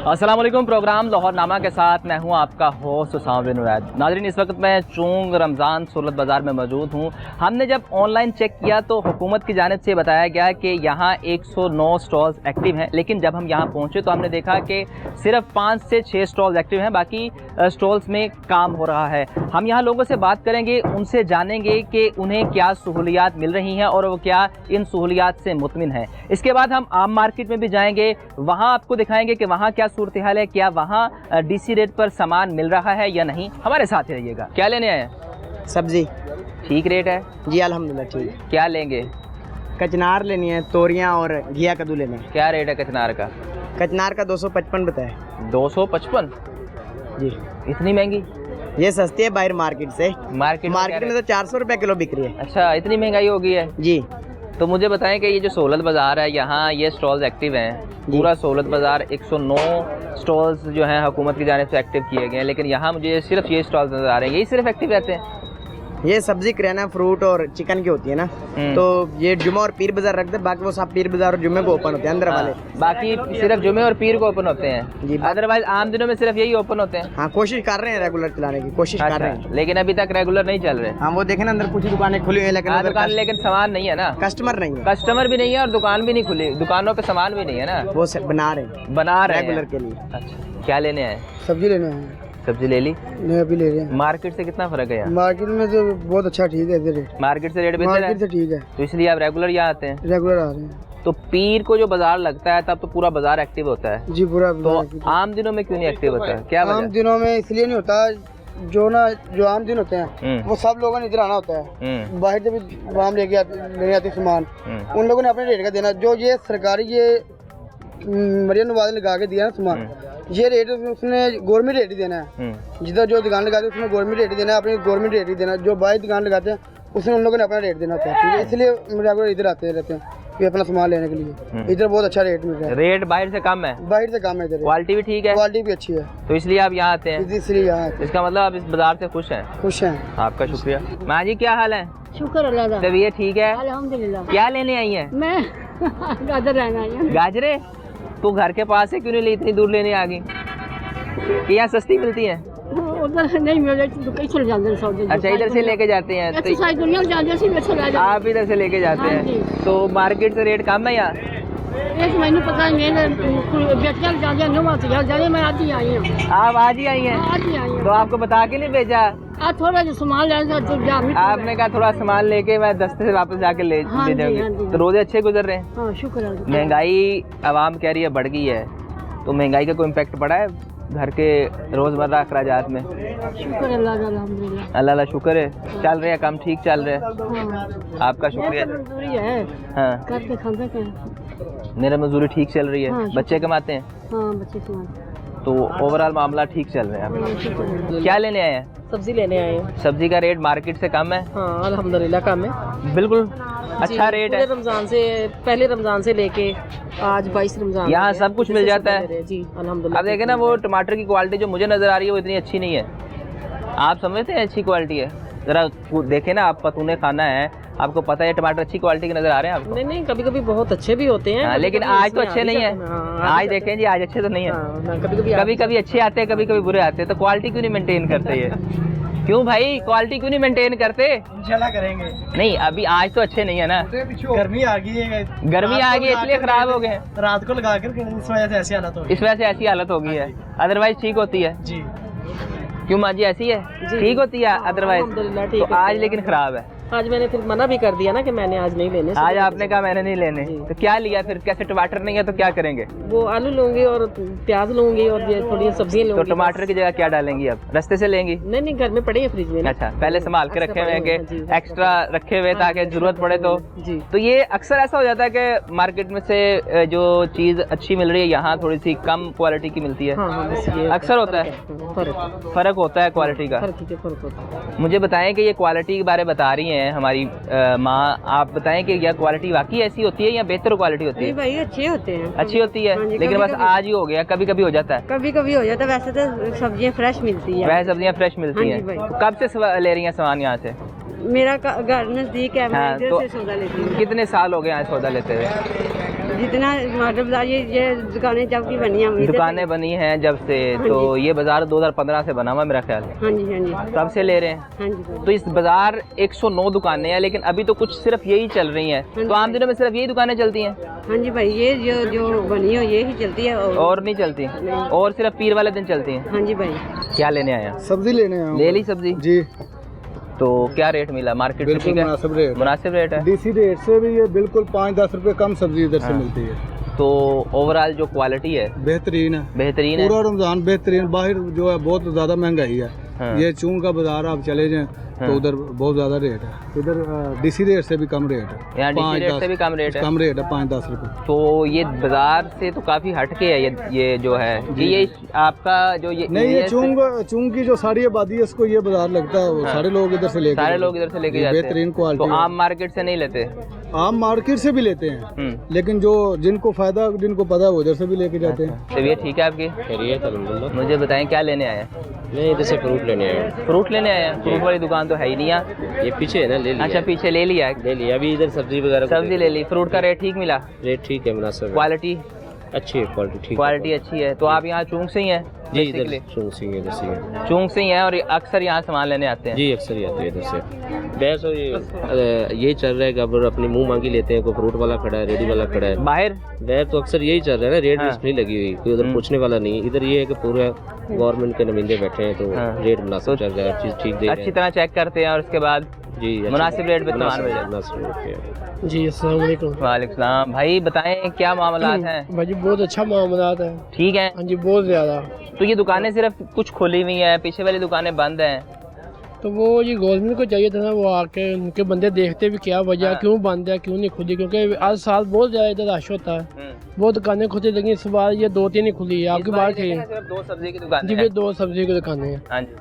अस्सलाम वालेकुम। प्रोग्राम लाहौरनामा के साथ मैं हूं आपका होस्ट उसामा बिन उवैद। नाज़रीन, इस वक्त मैं चूंग रमज़ान सूरत बाज़ार में मौजूद हूं। हमने जब ऑनलाइन चेक किया तो हुकूमत की जानिब से बताया गया कि यहां 109 स्टॉल्स एक्टिव हैं, लेकिन जब हम यहां पहुंचे तो हमने देखा कि सिर्फ 5 से 6 स्टॉल्स एक्टिव हैं, बाकी स्टॉल्स में काम हो रहा है। हम यहाँ लोगों से बात करेंगे, उनसे जानेंगे कि उन्हें क्या सहूलियात मिल रही हैं और वो क्या इन सहूलियात से मुतमिन हैं। इसके बाद हम आम मार्केट में भी जाएंगे, वहाँ आपको दिखाएंगे कि वहाँ क्या सूरत हाल है, क्या वहाँ डीसी रेट पर सामान मिल रहा है या नहीं। हमारे साथ ही रहिएगा। क्या लेने आए? सब्जी ठीक रेट है जी, अल्हम्दुलिल्लाह ठीक। क्या लेंगे? कचनार लेनी है, तोरियां और घिया कद्दू लेने हैं। क्या रेट है कचनार का? कचनार का 255 बताए। 255 जी। इतनी महंगी? ये सस्ती है बाहर मार्केट से। मार्केट में तो 400 रुपये किलो बिक रही है। अच्छा, इतनी महंगाई हो गई है जी। तो मुझे बताएं कि ये जो सहूलत बाज़ार है, यहाँ ये स्टॉल्स एक्टिव हैं। पूरा सहूलत बाज़ार 109 स्टॉल्स जो हैं हुकूमत की जानिब से एक्टिव किए गए हैं, लेकिन यहाँ मुझे सिर्फ ये स्टॉल्स नज़र आ रहे हैं। यही सिर्फ एक्टिव रहते हैं? ये सब्जी, किराना, फ्रूट और चिकन की होती है ना, तो ये जुम्मा और पीर बाजार रखते हैं। बाकी वो सब पीर बाजार और जुम्मे को ओपन होते हैं अंदर वाले। बाकी सिर्फ जुम्मे और पीर को ओपन होते हैं जी। अदरवाइज आम दिनों में सिर्फ यही ओपन होते हैं। हाँ, कोशिश कर रहे हैं रेगुलर चलाने की, कोशिश कर रहे हैं, लेकिन अभी तक रेगुलर नहीं चल रहे। हाँ, वो देखे ना अंदर कुछ दुकानें खुली हुई है, लेकिन दुकान लेकिन सामान नहीं है ना, कस्टमर नहीं है, कस्टमर भी नहीं है और दुकान भी नहीं खुली, दुकानों पे सामान भी नहीं है ना। वो बना रहे रेगुलर के लिए। अच्छा, क्या लेने आए? सब्जी लेने आए। सब्जी ले ली? नहीं, अभी ले रहे हैं। मार्केट से कितना फर्क है? मार्केट में तो बहुत अच्छा ठीक है रेट। मार्केट से रेट बेहतर है? मार्केट से ठीक है, तो इसलिए आप रेगुलर यहाँ आते हैं? रेगुलर आ रहे हैं। तो पीर को जो बाजार लगता है तब तो पूरा बाजार एक्टिव होता है जी, पूरा। तो आम दिनों में क्यों नहीं एक्टिव होता है? क्या आम दिनों में इसलिए नहीं होता, जो आम दिन होते हैं वो सब लोगों ने इधर आना होता है। बाहर से भी आम लेके आते सामान, उन लोगों ने अपने रेट का देना। जो ये सरकारी ये मरियम नवाज लगा के दिया ना सामान, ये रेट उसने गवर्नमेंट रेट ही देना है। जिधर जो दुकान लगाते हैं उसमें गवर्नमेंट रेट ही देना है, अपनी गवर्नमेंट रेट ही देना। जो बाहर दुकान लगाते हैं उसने उन लोगों ने अपना रेट देना होता है, ठीक है। इसलिए रेगुलर इधर आते रहते हैं कि अपना सामान लेने के लिए। इधर बहुत अच्छा रेट मिल रहा है। रेट बाहर से कम है? बाहर से कम है इधर। क्वालिटी भी ठीक है? क्वालिटी भी अच्छी है, तो इसलिए आप यहाँ आते हैं? इसलिए यहाँ आते हैं। इसका मतलब आप इस बाजार से खुश हैं? खुश हैं। आपका शुक्रिया। माँ जी, क्या हाल है? शुक्र अल्लाह का। तबीयत ठीक है? अल्हम्दुलिल्लाह। क्या लेने आई है? मैं गाजर लेना आई हूँ। गाजरे? तो घर के पास है, क्यों नहीं ली, इतनी दूर लेने आ गई? कि यहाँ सस्ती मिलती है? उधर नहीं मिले तो कहीं चले जाते हैं सौदे। अच्छा, इधर से लेके जाते हैं? एक्सरसाइज दुनिया में जाते हैं, आप इधर से लेके जाते हैं? तो मार्केट से रेट कम है यहाँ? एक महीने पता है मेरे बेटियाँ जाते हैं, मैं आज ही आई हूँ। आप आज ही आई हैं? आज ही आई हूँ। तो आपको बता के नहीं भेजा? आज थोड़ा जो सामान लेना, आपने कहा थोड़ा सामान लेके मैं दस्ते से वापस जाके ले जाऊंगी। तो रोजे अच्छे गुजर रहे हैं? हाँ, शुक्र है। महंगाई आवाम कह रही है बढ़ गई है, तो महंगाई का कोई इम्पैक्ट पड़ा है घर के रोजमर्रा अखराजात में? शुक्र अल्लाह का, अल्हम्दुलिल्लाह। अल्लाह शुक्र है, चल रहे हैं, काम ठीक चल रहे हैं। हाँ। आपका शुक्रिया। है हाँ, करके खाते हैं। मेरा मजदूरी ठीक चल रही है। हाँ, बच्चे कमाते हैं? हाँ, बच्चे कमाते हैं। तो ओवरऑल मामला ठीक चल रहा है। क्या लेने आए हैं? सब्जी लेने आए हैं। सब्जी का रेट मार्केट से कम है? हाँ, अल्हम्दुलिल्लाह कम है, बिल्कुल अच्छा रेट है। रमजान से पहले रमजान से लेके आज 22 रमजान यहाँ सब कुछ मिल जाता है जी, अल्हम्दुलिल्लाह। अब देखे ना, वो टमाटर की क्वालिटी जो मुझे नजर आ रही है वो इतनी अच्छी नहीं है। आप समझते हैं अच्छी क्वालिटी है? जरा देखे ना, आप पतूने खाना है, आपको पता है टमाटर अच्छी क्वालिटी के नजर आ रहे हैं आपको? नहीं, कभी कभी बहुत अच्छे भी होते हैं। लेकिन आज तो अच्छे नहीं है। आज देखें जी, आज अच्छे तो नहीं है। कभी कभी अच्छे आते हैं, कभी कभी बुरे आते हैं। तो क्वालिटी क्यों नहीं मेंटेन करते ये? क्यों भाई, क्वालिटी क्यों नहीं मेंटेन करते? इंशाल्लाह करेंगे। नहीं, अभी आज तो अच्छे नहीं है ना, गर्मी आ गई है। गर्मी आ गई इसलिए खराब हो गए। रात को लगा कर इस वजह से ऐसी हालत हो गई। इस वजह से ऐसी हालत हो गई है, अदरवाइज ठीक होती है जी। क्यों माँ जी, ऐसी है? ठीक होती है अदरवाइज। तो आज लेकिन खराब है। आज मैंने फिर मना भी कर दिया ना कि मैंने आज नहीं लेने। आज आपने कहा मैंने नहीं लेने, तो क्या लिया फिर? कैसे टमाटर नहीं है तो क्या करेंगे? वो आलू लूंगी और प्याज लूंगी और ये थोड़ी सब्जियां लूंगी। तो टमाटर की जगह क्या डालेंगी अब? रास्ते से लेंगी? नहीं, घर में पड़े हैं फ्रिज में। अच्छा, पहले संभाल के रखे हुए हैं कि एक्स्ट्रा रखे हुए ताकि जरूरत पड़े तो जी। तो ये अक्सर ऐसा हो जाता है कि मार्केट में से जो चीज अच्छी मिल रही है यहाँ थोड़ी सी कम क्वालिटी की मिलती है। अक्सर होता है, फर्क होता है क्वालिटी का। मुझे बताएं कि ये क्वालिटी के बारे बता रही हैं हमारी माँ, आप बताएं कि यह क्वालिटी वाकई ऐसी होती है या बेहतर क्वालिटी होती है? भाई अच्छी होते हैं, अच्छी होती है, लेकिन बस आज ही हो गया, कभी कभी हो जाता है। कभी कभी हो जाता है। वैसे तो सब्जियां फ्रेश मिलती है। वैसे सब्जियां फ्रेश मिलती हैं। तो कब से ले रही हैं सामान यहाँ से? मेरा घर नजदीक है, मैं इधर तो से सौदा लेती हूँ। कितने साल हो गए यहाँ सौदा लेते हुए? जितना टमाटर बाजार ये दुकानें जब की बनी हैं दुकानें बनी हैं जब से, तो ये बाजार 2015 से बना हुआ मेरा ख्याल है। हाँ जी, हाँ जी, तब से ले रहे हैं। हाँ जी। तो इस बाजार 109 दुकानें हैं, लेकिन अभी तो कुछ सिर्फ यही चल रही हैं। तो आम दिनों में सिर्फ यही दुकानें चलती हैं? हाँ जी भाई, ये जो बनी हो ये ही चलती है और नहीं चलती? और सिर्फ पीर वाले दिन चलती हैं? हाँ जी भाई। क्या लेने आया? सब्जी लेने आया हूँ। ले ली सब्जी जी। तो क्या रेट मिला मार्केट से? ठीक है, मुनासिब रेट है। डीसी रेट से भी ये बिल्कुल 5-10 रुपए कम सब्जी इधर से मिलती है। तो ओवरऑल जो क्वालिटी है बेहतरीन है, बेहतरीन है। पूरा रमजान बेहतरीन। बाहर जो है बहुत ज्यादा महंगाई है। हाँ। ये चून का बाजार आप चले जाएं हाँ। तो उधर बहुत ज्यादा रेट है, इधर डीसी रेट से भी कम रेट है। यहाँ डीसी रेट से भी कम रेट है? कम रेट है, 5-10 रुपए। तो ये बाजार से तो काफी हटके है ये जो है जी। ये आपका जो ये नहीं, ये चूंग की जो सारी आबादी है इसको ये बाजार लगता है। हाँ। सारे लोग इधर से लेके सारे लोग इधर से लेके जाते हैं। बेहतरीन क्वालिटी। तो आम मार्केट से नहीं लेते? आम मार्केट से भी लेते हैं, लेकिन जो जिनको फायदा जिनको पता है वो इधर से भी लेके जाते हैं। तबीयत ठीक है आपकी? मुझे बताएं क्या लेने आए? मैं इधर से फ्रूट लेने आया। फ्रूट लेने आए हैं? फ्रूट वाली दुकान तो है ही नहीं यहाँ। ये पीछे है ना, ले लिया। अच्छा, पीछे ले लिया है? ले लिया। अभी इधर सब्जी वगैरह सब्जी ले ली। फ्रूट का रेट ठीक मिला? रेट ठीक है, मुनासिब है। क्वालिटी अच्छी है, क्वालिटी ठीक है। क्वालिटी अच्छी है। तो आप यहाँ चूंग से ही हैं? जी, इधर चूंग से ही चूंग से ही हैं और अक्सर यहाँ सामान लेने आते हैं? जी, अक्सर ही आते हैं इधर से। बहस और यही चल रहा है कि अब अपनी मुंह मांगी लेते हैं। कोई फ्रूट वाला खड़ा है, रेडी वाला खड़ा है। बाहर बहस तो अक्सर यही चल रहा है ना, रेट लिस्ट नहीं लगी हुई, कोई उधर पूछने वाला नहीं। इधर ये है कि पूरा गवर्नमेंट के नुमाइंदे बैठे हैं, तो रेट मुनासिब चल रहा है, चीज़ ठीक दे रहे हैं। अच्छी तरह चेक करते हैं और उसके बाद जी मुनासिब रेट पे सामान मिल जाता है। जी, अस्सलाम वालेकुम। वालेकुम सलाम। भाई बताएं क्या मामलात हैं? भाई जी बहुत अच्छा मामलात है। ठीक है। हाँ जी, बहुत ज़्यादा। तो ये दुकानें सिर्फ कुछ खुली हुई हैं, पीछे वाली दुकानें बंद हैं? तो वो ये गवर्नमेंट को चाहिए था ना, वो आके उनके बंदे देखते भी क्या वजह, क्यों बंद है क्यों नहीं खुली, क्योंकि आज साल बहुत ज़्यादा इधर रश होता है। वो दुकानें खुली, लेकिन इस बार ये 2-3 ही खुली है। आपकी बात ठीक है? सिर्फ 2 सब्जी की दुकान जी, 2 सब्जी की दुकानें हैं। हाँ जी।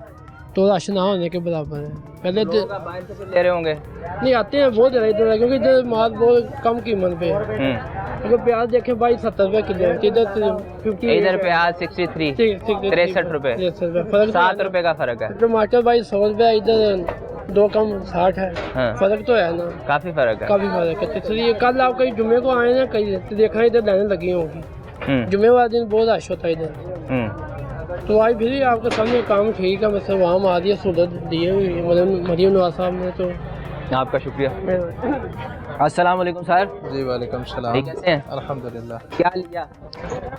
तो रश ना होने के बराबर है। पहले तो बाहर से फिर ले रहे होंगे? नहीं, आते हैं बहुत ज़्यादा इधर, क्योंकि इधर माल बहुत कम कीमत पे है। अगर प्याज देखें भाई 70 रुपये किलो, इधर 50। इधर प्याज 63 63 रुपये, 7 रुपये का फर्क है। टमाटर भाई 100 रुपये, इधर 2 कम 60 है। हाँ। फर्क तो है ना, काफी फर्क है। काफी फर्क है। इसलिए कल आप कहीं जुम्मे को आए ना, कहीं देखा इधर लाइनें लगी होंगी। जुम्मे वाले दिन बहुत रश होता है इधर। तो आज फिर आपके सामने काम ठीक है, मतलब वहाँ मार दिया सहूलत दी है मरीम नवाज साहब ने। तो आपका शुक्रिया। अस्सलाम वालेकुम सर। जी वालेकुम सलाम। ठीक है, अल्हम्दुलिल्लाह। क्या लिया?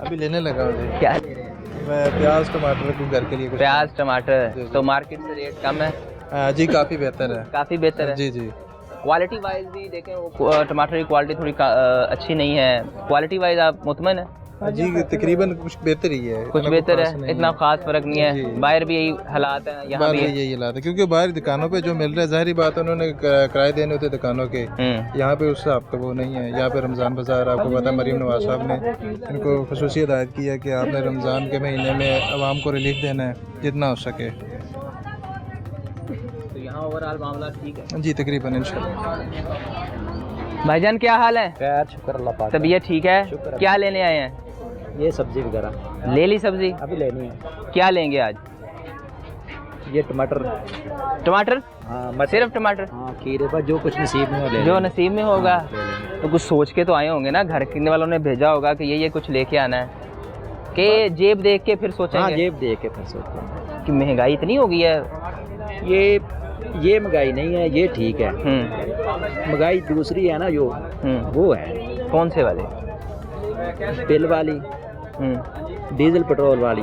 अभी लेने लगा हूँ। क्या ले रहे हैं? मैं प्याज टमाटर को घर के लिए कुछ। प्याज टमाटर तो मार्केट से रेट कम है? जी काफ़ी बेहतर है। काफ़ी बेहतर है। जी जी। क्वालिटी वाइज भी देखें, वो टमाटर की क्वालिटी थोड़ी अच्छी नहीं है। क्वालिटी वाइज आप मुतमईन है? जी तकरीबन कुछ बेहतर ही है, कुछ बेहतर है, इतना खास फर्क नहीं है। बाहर भी यही हालात है, यहाँ भी यही हालात है, क्योंकि बाहर दुकानों पे जो मिल रहा है जाहिर बात है उन्होंने किराए देने होते दुकानों के। यहाँ पे उससे आपका वो नहीं है। यहाँ पे रमज़ान बाजार आपको पता है मरीम नवाज साहब ने इनको खुसूसी हिदायत की है कि आपने रमज़ान के महीने में आवाम को रिलीफ देना है जितना हो सके। तो यहाँ ओवरऑल मामला ठीक है जी तकरीबन इंशाल्लाह। भाईजान क्या हाल है? खैर, शुक्र अल्लाह पाक। तबीयत ठीक है? क्या लेने आए हैं? ये सब्जी वगैरह ले ली सब्जी? अभी लेनी है। क्या लेंगे आज? ये टमाटर। टमाटर? हाँ, सिर्फ टमाटर? हाँ, खीरे पर जो कुछ नसीब में हो ले जो नसीब में होगा। ले तो कुछ सोच के तो आए होंगे ना, घर के वालों ने भेजा होगा कि ये कुछ लेके आना है, कि जेब देख के फिर सोचेंगे? हाँ, जेब देख के फिर सोचते हैं कि महंगाई इतनी हो गई है। ये महंगाई नहीं है, ये ठीक है। महंगाई दूसरी है ना जो, वो है। कौन से वाले? बिल वाली, डीजल पेट्रोल वाली।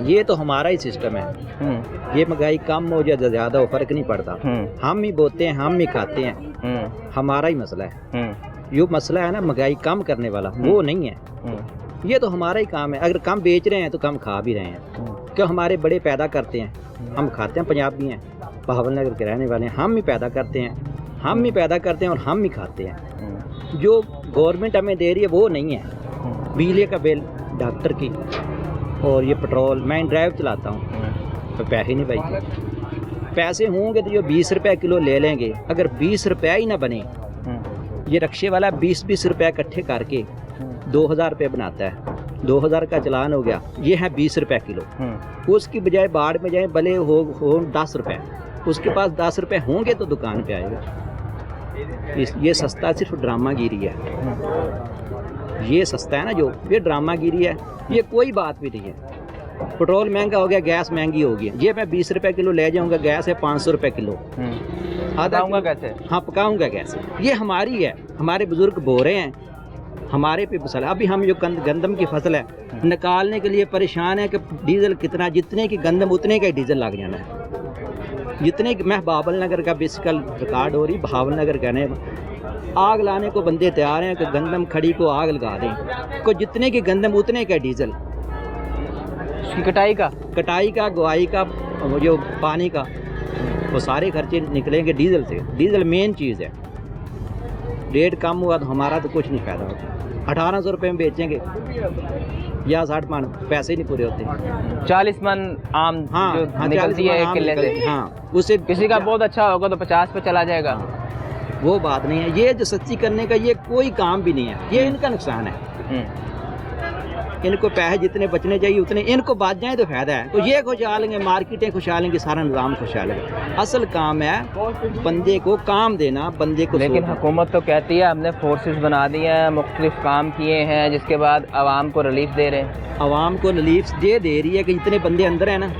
ये तो हमारा ही सिस्टम है। ये महंगाई कम हो या ज़्यादा हो फर्क नहीं पड़ता। हम ही बोते हैं, हम ही खाते हैं, हमारा ही मसला है। ये मसला है ना महंगाई कम करने वाला, वो नहीं है। ये तो हमारा ही काम है। अगर कम बेच रहे हैं तो कम खा भी रहे हैं, क्यों? हमारे बड़े पैदा करते हैं, हम खाते हैं। पंजाबी हैं, बहावल नगर के रहने वाले हैं, हम ही पैदा करते हैं, हम ही पैदा करते हैं और हम ही खाते हैं। जो गवर्नमेंट हमें दे रही है वो नहीं है। बिजली का बिल, डॉक्टर की, और ये पेट्रोल। मैं ड्राइव चलाता हूँ तो पैसे नहीं बचते। पैसे होंगे तो जो 20 रुपये किलो ले लेंगे। अगर 20 रुपया ही ना बने, ये रक्शे वाला 20-20 रुपये इकट्ठे करके 2000 रुपये बनाता है। 2000 का चलान हो गया, ये है 20 रुपये किलो। उसकी बजाय बाढ़ में जाए भले हो 10 रुपये, उसके पास 10 रुपये होंगे तो दुकान पे आएगा। ये सस्ता सिर्फ ड्रामागिरी है। ये सस्ता है ना जो, ये ड्रामागिरी है, ये कोई बात भी नहीं है। पेट्रोल महंगा हो गया, गैस महंगी हो गई, ये मैं 20 रुपए किलो ले जाऊंगा, गैस है 500 रुपए किलो। पकाऊंगा कैसे? हाँ, पकाऊंगा कैसे? ये हमारी है, हमारे बुजुर्ग बो रहे हैं, हमारे पे फसल। अभी हम जो गंदम की फसल है निकालने के लिए परेशान है कि डीजल कितना, जितने की गंदम उतने का ही डीजल लग जाना है। जितने की, मैं बाबल नगर का बेसिकल रिकॉर्ड हो रही, बाबल नगर कहने आग लाने को बंदे तैयार हैं कि गंदम खड़ी को आग लगा दें, को जितने की गंदम उतने का डीजल। उसकी कटाई का, गुआई का, वो जो पानी का, वो सारे खर्चे निकलेंगे डीजल से। डीजल मेन चीज़ है। रेट कम हुआ तो हमारा तो कुछ नहीं फायदा होता। 1800 रुपये में बेचेंगे या 60 मन, पैसे नहीं पूरे होते। 40 मन आम जो निकलती है एक किले से, हाँ, उससे किसी का बहुत अच्छा होगा तो 50 पे चला जाएगा। वो बात नहीं है। ये जो सच्ची करने का ये कोई काम भी नहीं है, ये इनका नुकसान है। इनको पैसे जितने बचने चाहिए उतने इनको बच जाए तो फायदा है। तो ये खुशहाल हैं, मार्केटें खुशहाल हैं, सारा निज़ाम खुशहाल है। असल काम है बंदे को काम देना, बंदे को। लेकिन हुकूमत तो कहती है हमने फोर्सेस बना दिए हैं, मुख्तलिफ काम किए हैं, जिसके बाद आवाम को रिलीफ दे रहे हैं। आवाम को रिलीफ दे रही है कि जितने बंदे अंदर हैं ना,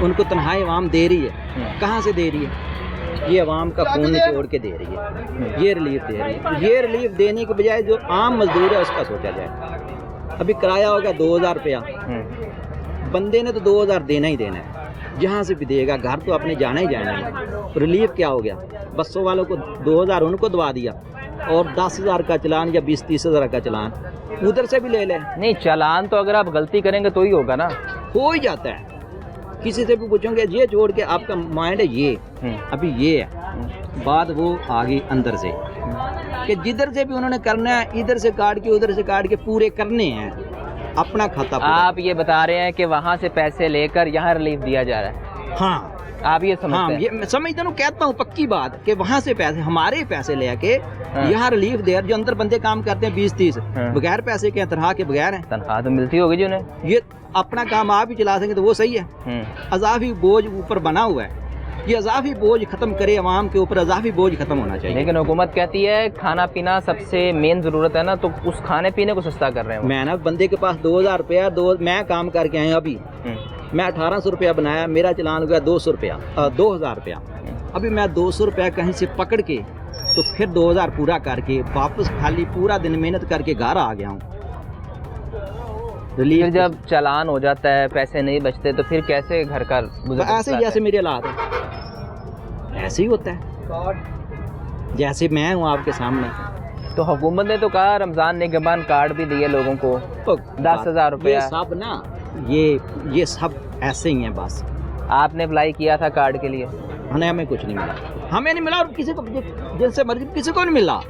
उनको तनहाई आवाम दे रही है। कहाँ से दे रही है? ये आवाम का खून निचोड़ के दे रही है, ये रिलीफ दे रही है। ये रिलीफ देने के बजाय जो आम मजदूर है उसका सोचा जाए। अभी किराया होगा 2000 रुपया, बंदे ने तो 2000 देना ही देना है, जहाँ से भी देगा। घर तो अपने जाना ही जाना है। रिलीफ क्या हो गया? बसों वालों को 2000 उनको दबा दिया, और 10,000 का चलान या 20-30 हज़ार का चलान उधर से भी ले लें। नहीं, चलान तो अगर आप गलती करेंगे तो ही होगा ना, हो ही जाता है। किसी से भी पूछोगे, ये छोड़ के आपका माइंड है ये, अभी ये है बात, वो आ गई अंदर से कि जिधर से भी उन्होंने करना है, इधर से काट के उधर से काट के पूरे करने हैं अपना खाता पूरा। आप ये बता रहे हैं कि वहाँ से पैसे लेकर यहाँ रिलीफ दिया जा रहा है। हाँ, आप ये समझते हाँ, हैं? ये मैं समझता हूँ, कहता हूँ पक्की बात कि वहाँ से पैसे, हमारे पैसे लेके यहाँ रिलीफ दे। जो अंदर बंदे काम करते हैं 20-30 बगैर पैसे के, तनख्वाह के बगैर हैं। तनख्वाह तो मिलती होगी जी उन्हें। ये अपना काम आप ही चला सकेंगे तो वो सही है। अजाफी बोझ ऊपर बना हुआ है, ये अजाफी बोझ खत्म करे, अवाम के ऊपर अजाफी बोझ खत्म होना चाहिए। लेकिन हुकूमत कहती है खाना पीना सबसे मेन ज़रूरत है ना, तो उस खाने पीने को सस्ता कर रहे हैं। मैं ना बंदे के पास 2000 रुपया, मैं काम करके आया अभी, मैं 1800 रुपया बनाया, मेरा चलान हो गया 200 रुपया, 2000 रुपया। अभी मैं 200 रुपया कहीं से पकड़ के तो फिर 2000 पूरा करके वापस खाली पूरा दिन मेहनत करके घर आ गया हूँ। फिर जब चालान हो जाता है, पैसे नहीं बचते, तो फिर कैसे घर का गुजर? ऐसे जैसे मेरे हालात है, ऐसे ही होता है जैसे मैं हूँ आपके सामने। तो हुकूमत ने तो कहा रमज़ान निगहबान कार्ड भी दिए लोगों को, 10,000 रुपया। ये सब ना, ये सब ऐसे ही हैं बस। आपने अप्लाई किया था कार्ड के लिए? हमें कुछ नहीं मिला, हमें नहीं मिला, और किसी को जैसे मर्जी किसी को नहीं मिला।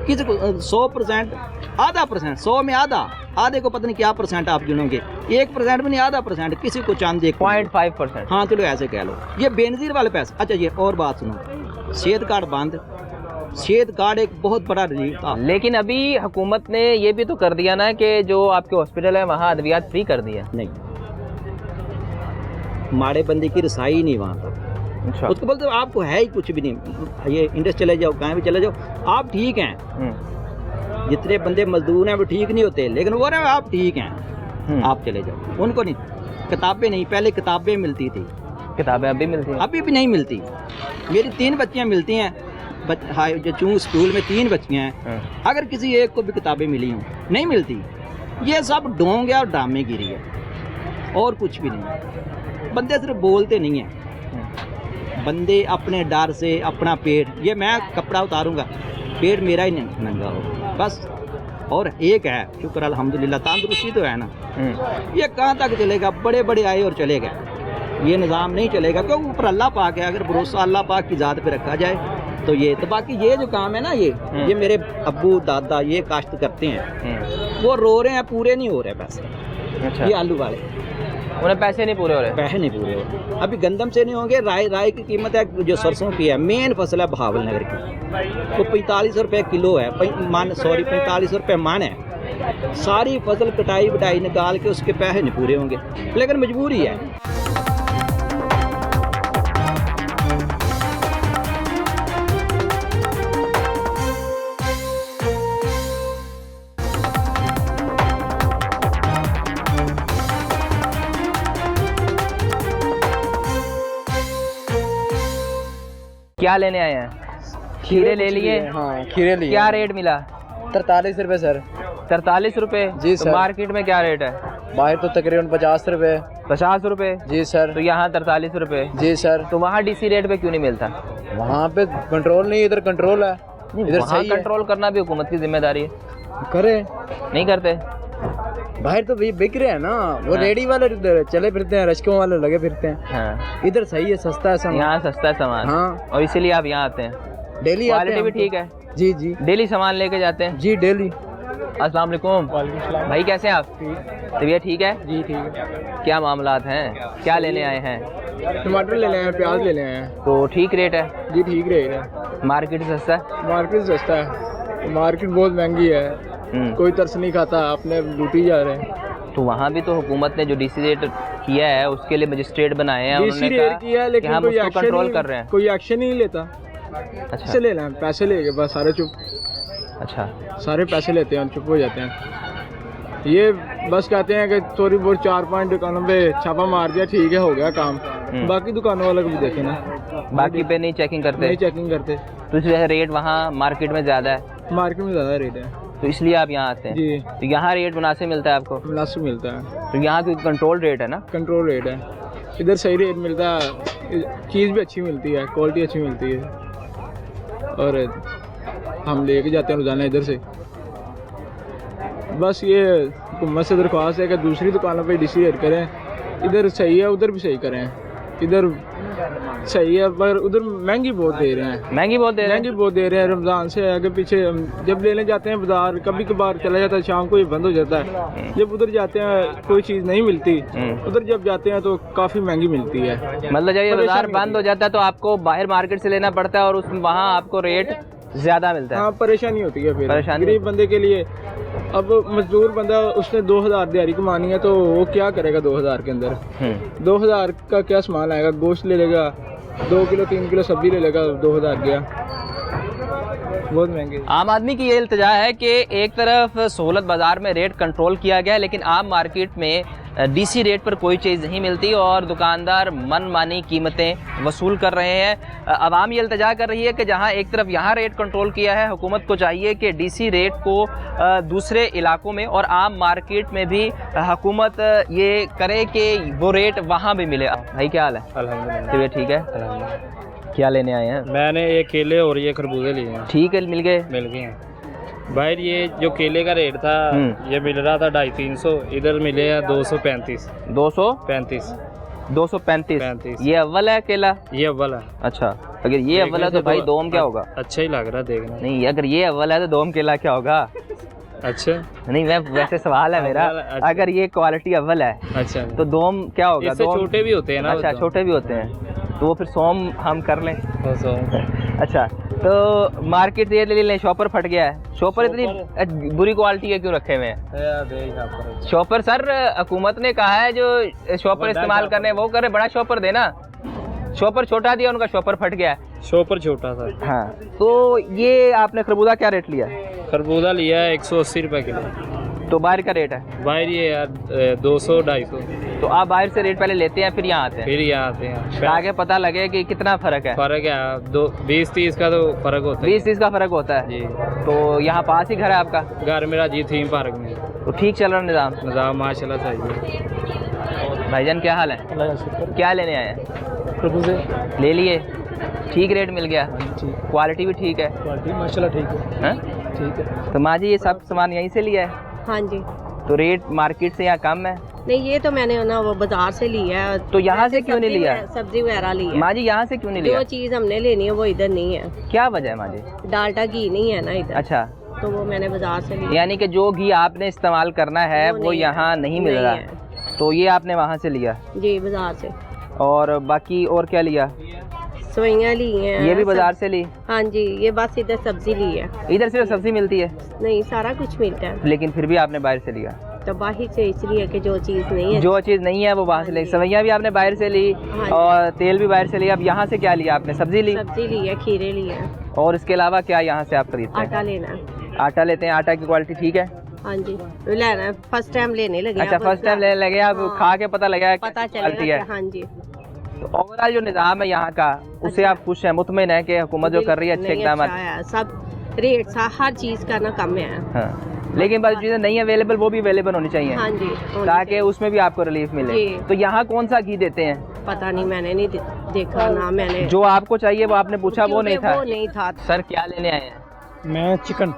किसी को 100%, आधा %, 100 में आधे को पता नहीं क्या % आप गिनोगे, 1% भी नहीं, आधा %, किसी को चांद 0.5%। हाँ चलो ऐसे कह लो। ये बेनजीर वाले पैसे। अच्छा, ये और बात सुनो, सेहत कार्ड बंद। सेहत कार्ड एक बहुत बड़ा रिलीफ था। लेकिन अभी हुकूमत ने ये भी तो कर दिया ना कि जो आपके हॉस्पिटल है वहाँ अद्वियात फ्री कर दिया। नहीं, माड़े बंदे की रसाई नहीं वहाँ पर। अच्छा। उसको बोलते आपको है ही कुछ भी नहीं, ये इंडस्ट चले जाओ, कहीं भी चले जाओ, आप ठीक हैं। जितने बंदे मजदूर हैं वो ठीक नहीं होते, लेकिन वो रहे आप ठीक हैं, आप चले जाओ। उनको नहीं, किताबें नहीं, पहले किताबें मिलती थी, किताबें अभी मिलती हैं? अभी भी नहीं मिलती। मेरी 3 बच्चियाँ मिलती हैं, जो चूँ स्कूल में 3 बच्चियाँ हैं, अगर किसी एक को भी किताबें मिली हों, नहीं मिलती। ये सब ढोंग है और ड्रामेगिरी है, और कुछ भी नहीं। बंदे सिर्फ बोलते नहीं हैं, बंदे अपने डर से अपना पेट, ये मैं कपड़ा उतारूंगा पेट मेरा ही नंगा हो बस। और एक है, शुक्र अल्हम्दुलिल्लाह, तंदुरुस्ती तो है ना। ये कहाँ तक चलेगा? बड़े बड़े आए और चले गए, ये निज़ाम नहीं चलेगा, क्योंकि ऊपर अल्लाह पाक है। अगर भरोसा अल्लाह पाक की ज़ात पे रखा जाए तो ये तो, बाकी ये जो काम है ना, ये मेरे अब्बू दादा ये काश्त करते हैं, वो रो रहे हैं, पूरे नहीं हो रहे पैसे। अच्छा। ये आलू वाले, उन्हें पैसे नहीं पूरे हो रहे? पैसे नहीं पूरे हो रहे। अभी गंदम से नहीं होंगे, राई की कीमत है, जो सरसों की है, मेन फसल है बहावल नगर की, तो 45 रुपये किलो है, 45 रुपये मन है। सारी फसल कटाई बटाई निकाल के उसके पैसे नहीं पूरे होंगे, लेकिन मजबूरी है। क्या लेने आए हैं? खीरे ले लिए? हाँ खीरे लिए। क्या रेट मिला? 43 रुपए सर। 43 रुपए? जी तो सर। मार्केट में क्या रेट है? बाहर तो तकरीबन 50 रुपए। 50 रुपए? जी सर। तो यहाँ 43 रुपए? जी सर। तो वहाँ डीसी रेट पे क्यों नहीं मिलता? वहाँ पे कंट्रोल नहीं, इधर कंट्रोल है। इधर वहाँ सही है। कंट्रोल करना भी हुकूमत की जिम्मेदारी है। करे नहीं करते? बाहर तो बिक रहे हैं ना, वो हाँ। रेडी वाले इधर चले फिरते हैं, रश्कों वाले लगे फिरते हैं। हाँ, इधर सही है, सस्ता है सामान। यहाँ सस्ता है सामान। हाँ। और इसीलिए आप यहाँ आते हैं? डेली आते क्वालिटी हैं भी हम ठीक तो। है? जी जी डेली सामान लेके जाते हैं? जी डेली। अस्सलाम वालेकुम भाई, कैसे हैं आप? तबीयत ठीक है? जी ठीक है। क्या मामलात हैं? क्या लेने आए हैं? टमाटर ले लें, प्याज ले लें। तो ठीक रेट है? जी ठीक रहेगा। मार्केट से सस्ता है? मार्केट सस्ता है, मार्केट बहुत महंगी है। कोई तरस नहीं खाता, अपने लूटी जा रहे हैं। तो वहाँ भी तो हुकूमत ने जो डीसी रेट किया है उसके लिए मजिस्ट्रेट बनाए हैं, डीसी उन्होंने रेट कहा किया है, कि लेकिन हम कोई उसको एक्शन कंट्रोल नहीं, कर रहे हैं। कोई एक्शन नहीं लेता। अच्छा पैसे ले लें, पैसे ले गए बस, सारे चुप। अच्छा, सारे पैसे लेते हैं, चुप हो जाते हैं। ये बस कहते हैं कि थोड़ी बहुत 4-5 दुकानों पे छापा मार दिया, ठीक है, हो गया काम। बाकी दुकानों वाले को भी देखे ना, बाकी पे नहीं चेकिंग करते? नहीं चेकिंग करते। तो इस वजह से रेट वहाँ मार्केट में ज़्यादा है? मार्केट में ज़्यादा रेट है, तो इसलिए आप यहाँ आते हैं? जी। तो यहाँ रेट मुनासिब मिलता है आपको? मुनासिब मिलता है। तो यहाँ कोई कंट्रोल रेट है ना? कंट्रोल रेट है, इधर सही रेट मिलता है, चीज़ भी अच्छी मिलती है, क्वालिटी अच्छी मिलती है, और हम लेके जाते हैं रोज़ाना इधर से। बस ये हुकूमत से दरख्वास्त है कि दूसरी दुकानों पे डीसी रेट करें, इधर सही है उधर भी सही करें। इधर सही है पर उधर महंगी बहुत दे रहे हैं। महंगी बहुत दे रहे महंगी बहुत दे रहे हैं। रमज़ान से आगे पीछे जब लेने जाते हैं बाजार, कभी कभार चला जाता है, शाम को ये बंद हो जाता है। जब उधर जाते हैं कोई चीज़ नहीं मिलती, उधर जब जाते हैं तो काफ़ी महंगी मिलती है। मतलब जब ये बाजार बंद हो जाता है तो आपको बाहर मार्केट से लेना पड़ता है और उस वहाँ आपको रेट ज़्यादा मिलता है? हाँ, परेशानी होती है फिर परेशानी। गरीब बंदे के लिए। अब मजदूर बंदा, उसने 2000 दिहाड़ी कमानी है तो वो क्या करेगा 2000 के अंदर? 2000 का क्या सामान आएगा? गोश्त ले लेगा, 2 किलो 3 किलो सब्जी ले लेगा, 2000 गया। बहुत महंगे। आम आदमी की ये इल्तिजा है कि एक तरफ सहूलत बाज़ार में रेट कंट्रोल किया गया है, लेकिन आम मार्केट में डीसी रेट पर कोई चीज़ नहीं मिलती और दुकानदार मनमानी कीमतें वसूल कर रहे हैं। अवाम ये इल्तिजा कर रही है कि जहां एक तरफ यहाँ रेट कंट्रोल किया है, हुकूमत को चाहिए कि डीसी रेट को दूसरे इलाकों में और आम मार्केट में भी हुकूमत ये करे कि वो रेट वहाँ भी मिले। भाई क्या हाल है? अल्हम्दुलिल्लाह। तबीयत ठीक है? क्या लेने आए हैं? मैंने ये केले और ये खरबूजे लिए हैं। ठीक है, मिल गए? मिल गए हैं भाई। ये जो केले का रेट था ये मिल रहा था 250-300, इधर मिले हैं 235। 235? ये अव्वल है केला? ये अव्वल है। अच्छा, अगर ये अव्वल है तो भाई दोम क्या होगा? अच्छा ही लग रहा है देखना। नहीं, अगर ये अव्वल है तो दोम केला क्या होगा? अच्छा नहीं, मैं वैसे सवाल है मेरा, अच्छा। अगर ये क्वालिटी अव्वल है अच्छा तो दोम क्या होगा? इससे छोटे भी होते हैं ना? अच्छा, छोटे भी होते हैं, तो वो फिर सोम हम कर लें। अच्छा, तो मार्केट से ये ले लें, शॉपर फट गया है। शॉपर इतनी बुरी क्वालिटी के क्यों रखे हुए हैं? शॉपर सर, हुकूमत ने कहा है जो शॉपर इस्तेमाल करने वो करे, बड़ा शॉपर देना। शॉपर छोटा दिया, उनका शॉपर फट गया है। शॉपर छोटा था। हाँ, तो ये आपने खरबूजा क्या रेट लिया? खरबूजा लिया है 180 रुपए किलो। तो बाहर का रेट है? बाहर ये यार 200-250। तो आप बाहर से रेट पहले लेते हैं फिर यहाँ आते हैं? फिर यहाँ आते हैं ताकि पता लगे कि कितना फ़र्क है। फ़र्क है 20-30 का तो फ़र्क होता है। 20-30 का फ़र्क होता है जी। तो यहाँ पास ही घर है आपका? घर मेरा जी थीम पार्क में। तो ठीक चल रहा निज़ाम? निज़ाम माशाल्लाह सही है। भाईजान क्या हाल है? क्या लेने आए हैं? खरबूजे ले लिए? ठीक रेट मिल गया? क्वालिटी भी ठीक है? माशाल्लाह ठीक है। ठीक है। तो माँ जी, ये सब सामान यहीं से लिया है? हाँ जी। तो रेट मार्केट से यहाँ कम है? नहीं, ये तो मैंने ना वो बाजार से लिया है। तो यहाँ से क्यों नहीं लिया? सब्जी वगैरह ली है। माँ जी, यहाँ से क्यों नहीं लिया? जो चीज़ हमने लेनी है वो इधर नहीं है। क्या वजह है माँ जी? डालडा घी नहीं है ना इधर। अच्छा, तो वो मैंने बाजार से लिया। यानी कि जो घी आपने इस्तेमाल करना है वो यहाँ नहीं मिल रहा, तो ये आपने वहाँ से लिया? जी, बाजार से। और बाकी और क्या लिया? सवैयाँ ली हैं। ये भी बाजार से ली? हाँ जी, ये बस इधर सब्जी ली है। इधर सिर्फ सब्जी मिलती है? नहीं, सारा कुछ मिलता है। लेकिन फिर भी आपने बाहर से लिया? तो बाहर से इसलिए कि जो चीज़ नहीं है, जो चीज़ नहीं है वो बाहर से ली। सवैयाँ भी आपने बाहर से ली और तेल भी बाहर से लिया। अब यहाँ से क्या लिया आपने? सब्जी ली? सब्जी ली है, खीरे लिए हैं। और इसके अलावा क्या यहाँ से आप खरीदते हैं? आटा लेना है। आटा लेते हैं? आटा की क्वालिटी ठीक है? हाँ जी, लेना है। फर्स्ट टाइम लेने लगे। अच्छा, फर्स्ट टाइम लेने लगे आप? खा के पता लगा पता क्वालिटी चलेगा। है? हाँ जी। तो ओवरऑल जो निज़ाम है यहाँ का, उससे आप खुश हैं, मुतमिन हैं कि हुकूमत जो कर रही है अच्छे इकदाम? सब रेट सा हर चीज़ का ना कम है। हाँ, लेकिन बस चीज़ें नहीं अवेलेबल वो भी अवेलेबल होनी चाहिए। हाँ जी, ताकि उसमें भी आपको रिलीफ मिले। तो यहाँ कौन सा घी देते हैं? पता नहीं, मैंने नहीं देखा ना, मैंने जो आपको चाहिए वो आपने पूछा वो नहीं था? सर क्या लेने आए हैं? मैं चिकन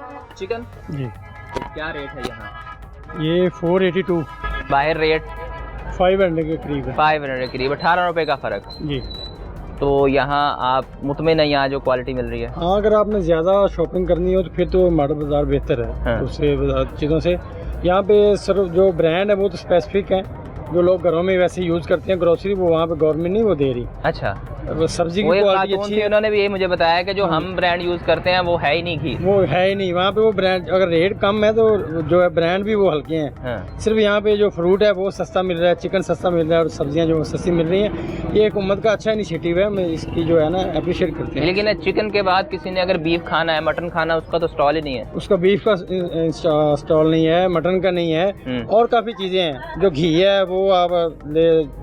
जी। क्या रेट है यहाँ? ये 482 बाहर रेट 500 के करीब है। 500 के करीब, 18 रुपये का फ़र्क जी। तो यहाँ आप मुतमिन है यहाँ जो क्वालिटी मिल रही है? हाँ, अगर आपने ज़्यादा शॉपिंग करनी हो तो फिर तो मॉडल बाज़ार बेहतर है। हाँ। उससे चीज़ों से यहाँ पे सर जो ब्रांड है वो तो स्पेसिफिक है, जो लोग घरों में वैसे यूज़ करते हैं ग्रोसरी, वो वहाँ पे गवर्नमेंट नहीं वो दे रही। अच्छा, सब्जी की वो एक क्वालिटी खातून अच्छी थी, है। उन्होंने भी ये मुझे बताया कि जो हम ब्रांड यूज़ करते हैं वो है ही नहीं घी। वो है ही नहीं वहाँ पे, वो ब्रांड अगर रेट कम है तो जो है ब्रांड भी वो हल्के हैं। हाँ। सिर्फ यहाँ पे जो फ्रूट है वो सस्ता मिल रहा है, चिकन सस्ता मिल रहा है और सब्जियाँ जो सस्ती मिल रही हैं। ये एक उम्मत का अच्छा इनिशिएटिव है, मैं इसकी जो है ना अप्रिशिएट करते हैं। लेकिन चिकन के बाद किसी ने अगर बीफ खाना है, मटन खाना है, उसका तो स्टॉल ही नहीं है। उसका बीफ का स्टॉल नहीं है, मटन का नहीं है, और काफ़ी चीज़ें हैं। जो घी है वो आप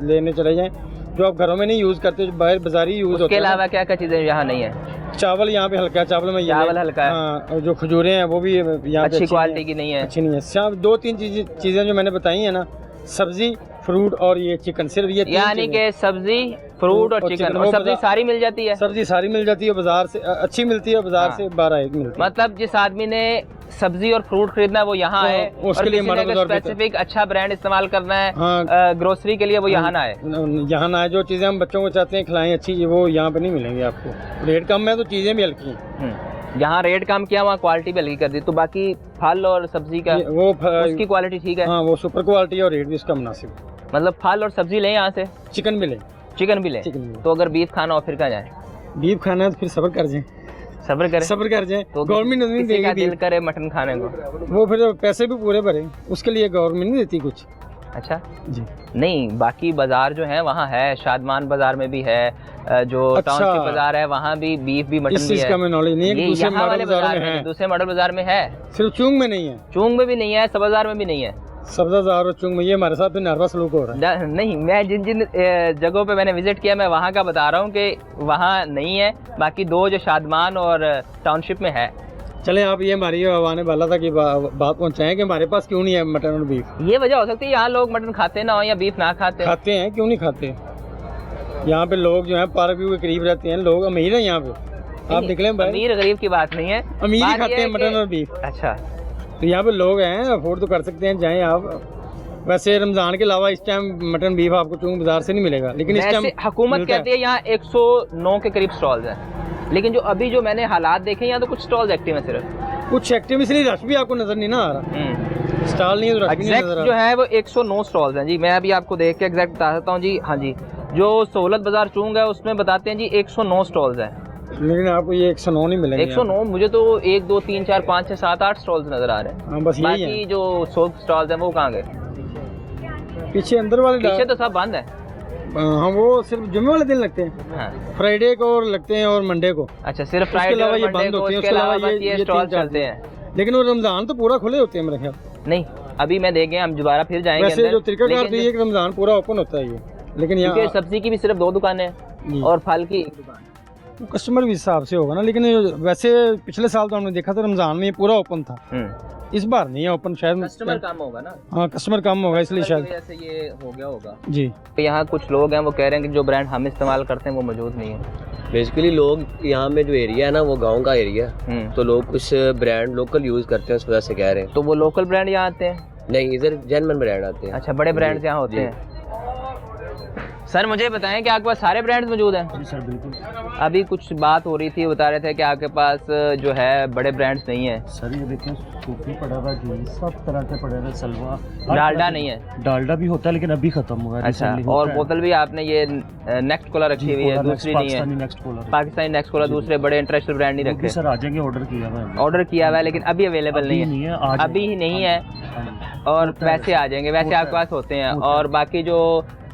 लेने चले जाएं, जो आप घरों में नहीं यूज़ करते, जो बाहर बाजारी यूज़ होते हैं। उसके अलावा क्या क्या चीज़ें यहाँ नहीं है? चावल यहाँ पे हल्का है, चावल में चावल हल्का है। हाँ, और जो खजूरें हैं वो भी यहाँ पे अच्छी क्वालिटी की नहीं है। अच्छी नहीं है। सिर्फ 2-3 चीज़ें जो मैंने बताई हैं ना, सब्जी, फ्रूट और ये चिकन, सिर्फ ये यानी कि सब्जी, फ्रूट और चिकन। और सब्जी सारी मिल जाती है? सब्जी सारी मिल जाती है, बाजार से अच्छी मिलती है, बाजार से 12-1 मिलती है। मतलब जिस आदमी ने सब्जी और फ्रूट खरीदना है वो यहाँ है, उसके लिए स्पेसिफिक अच्छा ब्रांड इस्तेमाल करना है ग्रोसरी के लिए, वो यहाँ ना आए। यहाँ ना आए। जो चीज़ें हम बच्चों को चाहते हैं खिलाएं अच्छी, वो यहाँ पे नहीं मिलेंगी आपको। रेट कम है तो चीज़ें भी हल्की हैं। यहाँ रेट कम किया, वहाँ क्वालिटी भी हल्की कर दी। तो बाकी फल और सब्जी का उसकी क्वालिटी ठीक है? हाँ, वो सुपर क्वालिटी और रेट भी उसका मुनासिब। मतलब फल और सब्जी लें यहाँ से, चिकन भी लें? चिकन भी लें। तो अगर बीफ खाना हो फिर कहाँ जाए? बीफ खाना है तो फिर सब्र कर जाए। सब्र कर जाए तो गवर्नमेंट नहीं देगी। दिल करे मटन खाने को, वो फिर पैसे भी पूरे भरे, उसके लिए गवर्नमेंट नहीं देती कुछ। अच्छा जी। नहीं, बाकी बाजार जो है वहाँ है, शादमान बाजार में भी है, जो टाउनशिप बाजार है वहाँ भी बीफ भी मटन भी है। इसका मैं नॉलेज नहीं है। दूसरे मॉडल बाजार में है, दूसरे मॉडल बाजार में है, सिर्फ चूंग में नहीं है। चूंग में भी नहीं है, सब बाजार में भी नहीं है। सब्जा बाजार और चूंग में ये हमारे साथ भी नर्वस सलूक हो रहा है। नहीं, मैं जिन जिन जगहों पे मैंने विजिट किया मैं वहाँ का बता रहा हूँ कि वहाँ नहीं है। बाकी दो जो शादमान और टाउनशिप में है। चले आप ये हमारी आने वाला था कि बात पहुँचाएं कि हमारे पास क्यों नहीं है मटन और बीफ। ये वजह हो सकती है यहाँ लोग मटन खाते ना हो या बीफ ना खाते हैं। क्यों नहीं खाते? यहाँ पे लोग जो है पार्क व्यू के करीब रहते हैं, लोग अमीर है यहाँ पे। आप निकले अमीर गरीब की बात नहीं है, अमीर ही खाते हैं मटन और बीफ। अच्छा, तो यहाँ पे लोग हैं, अफोर्ड तो कर सकते हैं, जाएं आप। वैसे रमजान के अलावा इस टाइम मटन बीफ आपको चूंग बाजार से नहीं मिलेगा, लेकिन इस टाइम हुकूमत कहती है यहाँ 109 के करीब स्टॉल्स हैं। लेकिन जो अभी जो मैंने हालात देखे यहाँ तो कुछ स्टॉल्स एक्टिव हैं, सिर्फ कुछ एक्टिव, इसलिए रश भी आपको नजर नहीं ना आ रहा। स्टॉल नहीं है तो रश भी नहीं नजर आ रहा। जो है वो 109 स्टॉल्स हैं जी। मैं अभी आपको देख के एग्जैक्ट बता सकता हूँ जी। हाँ जी, जो सहूलत बाजार चूंग है उसमें बताते हैं जी 109 स्टॉल्स हैं, लेकिन आपको ये 109 नहीं मिलेंगे। 109 मुझे तो 1 2 3 4 5 6 7 8 स्टॉल्स नजर आ रहे हैं। हाँ, बस यही है। बाकी जो 100 स्टॉल्स हैं वो कहाँ गए? पीछे अंदर वाले पीछे तो सब बंद है। हाँ, वो सिर्फ जुम्मे वाले दिन लगते हैं। हाँ। फ्राइडे को लगते हैं और मंडे को। अच्छा, सिर्फ फ्राइडे और मंडे को, उसके अलावा ये स्टॉल चलते हैं। लेकिन वो रमजान तो पूरा खुले होते हैं मेरे ख्याल। नहीं, अभी मैं देखे हम दोबारा फिर जाएंगे। वैसे जो तरीकाकार तो ये रमजान पूरा ओपन होता है ये, लेकिन यहाँ सब्जी की भी सिर्फ 2 दुकानें हैं और फल की 1 दुकान। कस्टमर भी हिसाब से होगा ना, लेकिन वैसे पिछले साल तो हमने देखा था रमजान में ये पूरा ओपन था। इस बार नहीं है ओपन, शायद कस्टमर कम होगा ना। हाँ, कस्टमर कम होगा इसलिए शायद ऐसे ये हो गया होगा जी। यहाँ कुछ लोग हैं वो कह रहे हैं कि जो ब्रांड हम इस्तेमाल करते हैं वो मौजूद नहीं है। बेसिकली लोग यहाँ में जो एरिया है ना वो गांव का एरिया है, तो लोग कुछ ब्रांड लोकल यूज करते हैं, उस वजह से कह रहे हैं। तो वो लोकल ब्रांड यहाँ आते हैं? नहीं, इधर जेन्युइन ब्रांड आते हैं। अच्छा, बड़े ब्रांड्स यहाँ होते हैं। सर मुझे बताएं कि आपके पास सारे ब्रांड्स मौजूद हैं? जी सर, बिल्कुल। अभी कुछ बात हो रही थी, बता रहे थे कि आपके पास जो है बड़े ब्रांड्स नहीं है। सर ये देखें, सूफी पड़ा हुआ है, सब तरह के पड़े हुए, सलवा। डालडा नहीं है? डालडा भी होता है लेकिन अभी खत्म हुआ है। अच्छा, और बोतल भी आपने ये नेक्स्ट कोला रखी हुई है, दूसरी नहीं है? पाकिस्तानी नेक्स्ट कोला दूसरे बड़े इंटरनेशनल ब्रांड नहीं रखे? सर आ जाएंगे, ऑर्डर किया हुआ है। ऑर्डर किया हुआ है लेकिन अभी अवेलेबल नहीं है। अभी ही नहीं है और वैसे आ जाएंगे, वैसे आपके पास होते हैं। और बाकी जो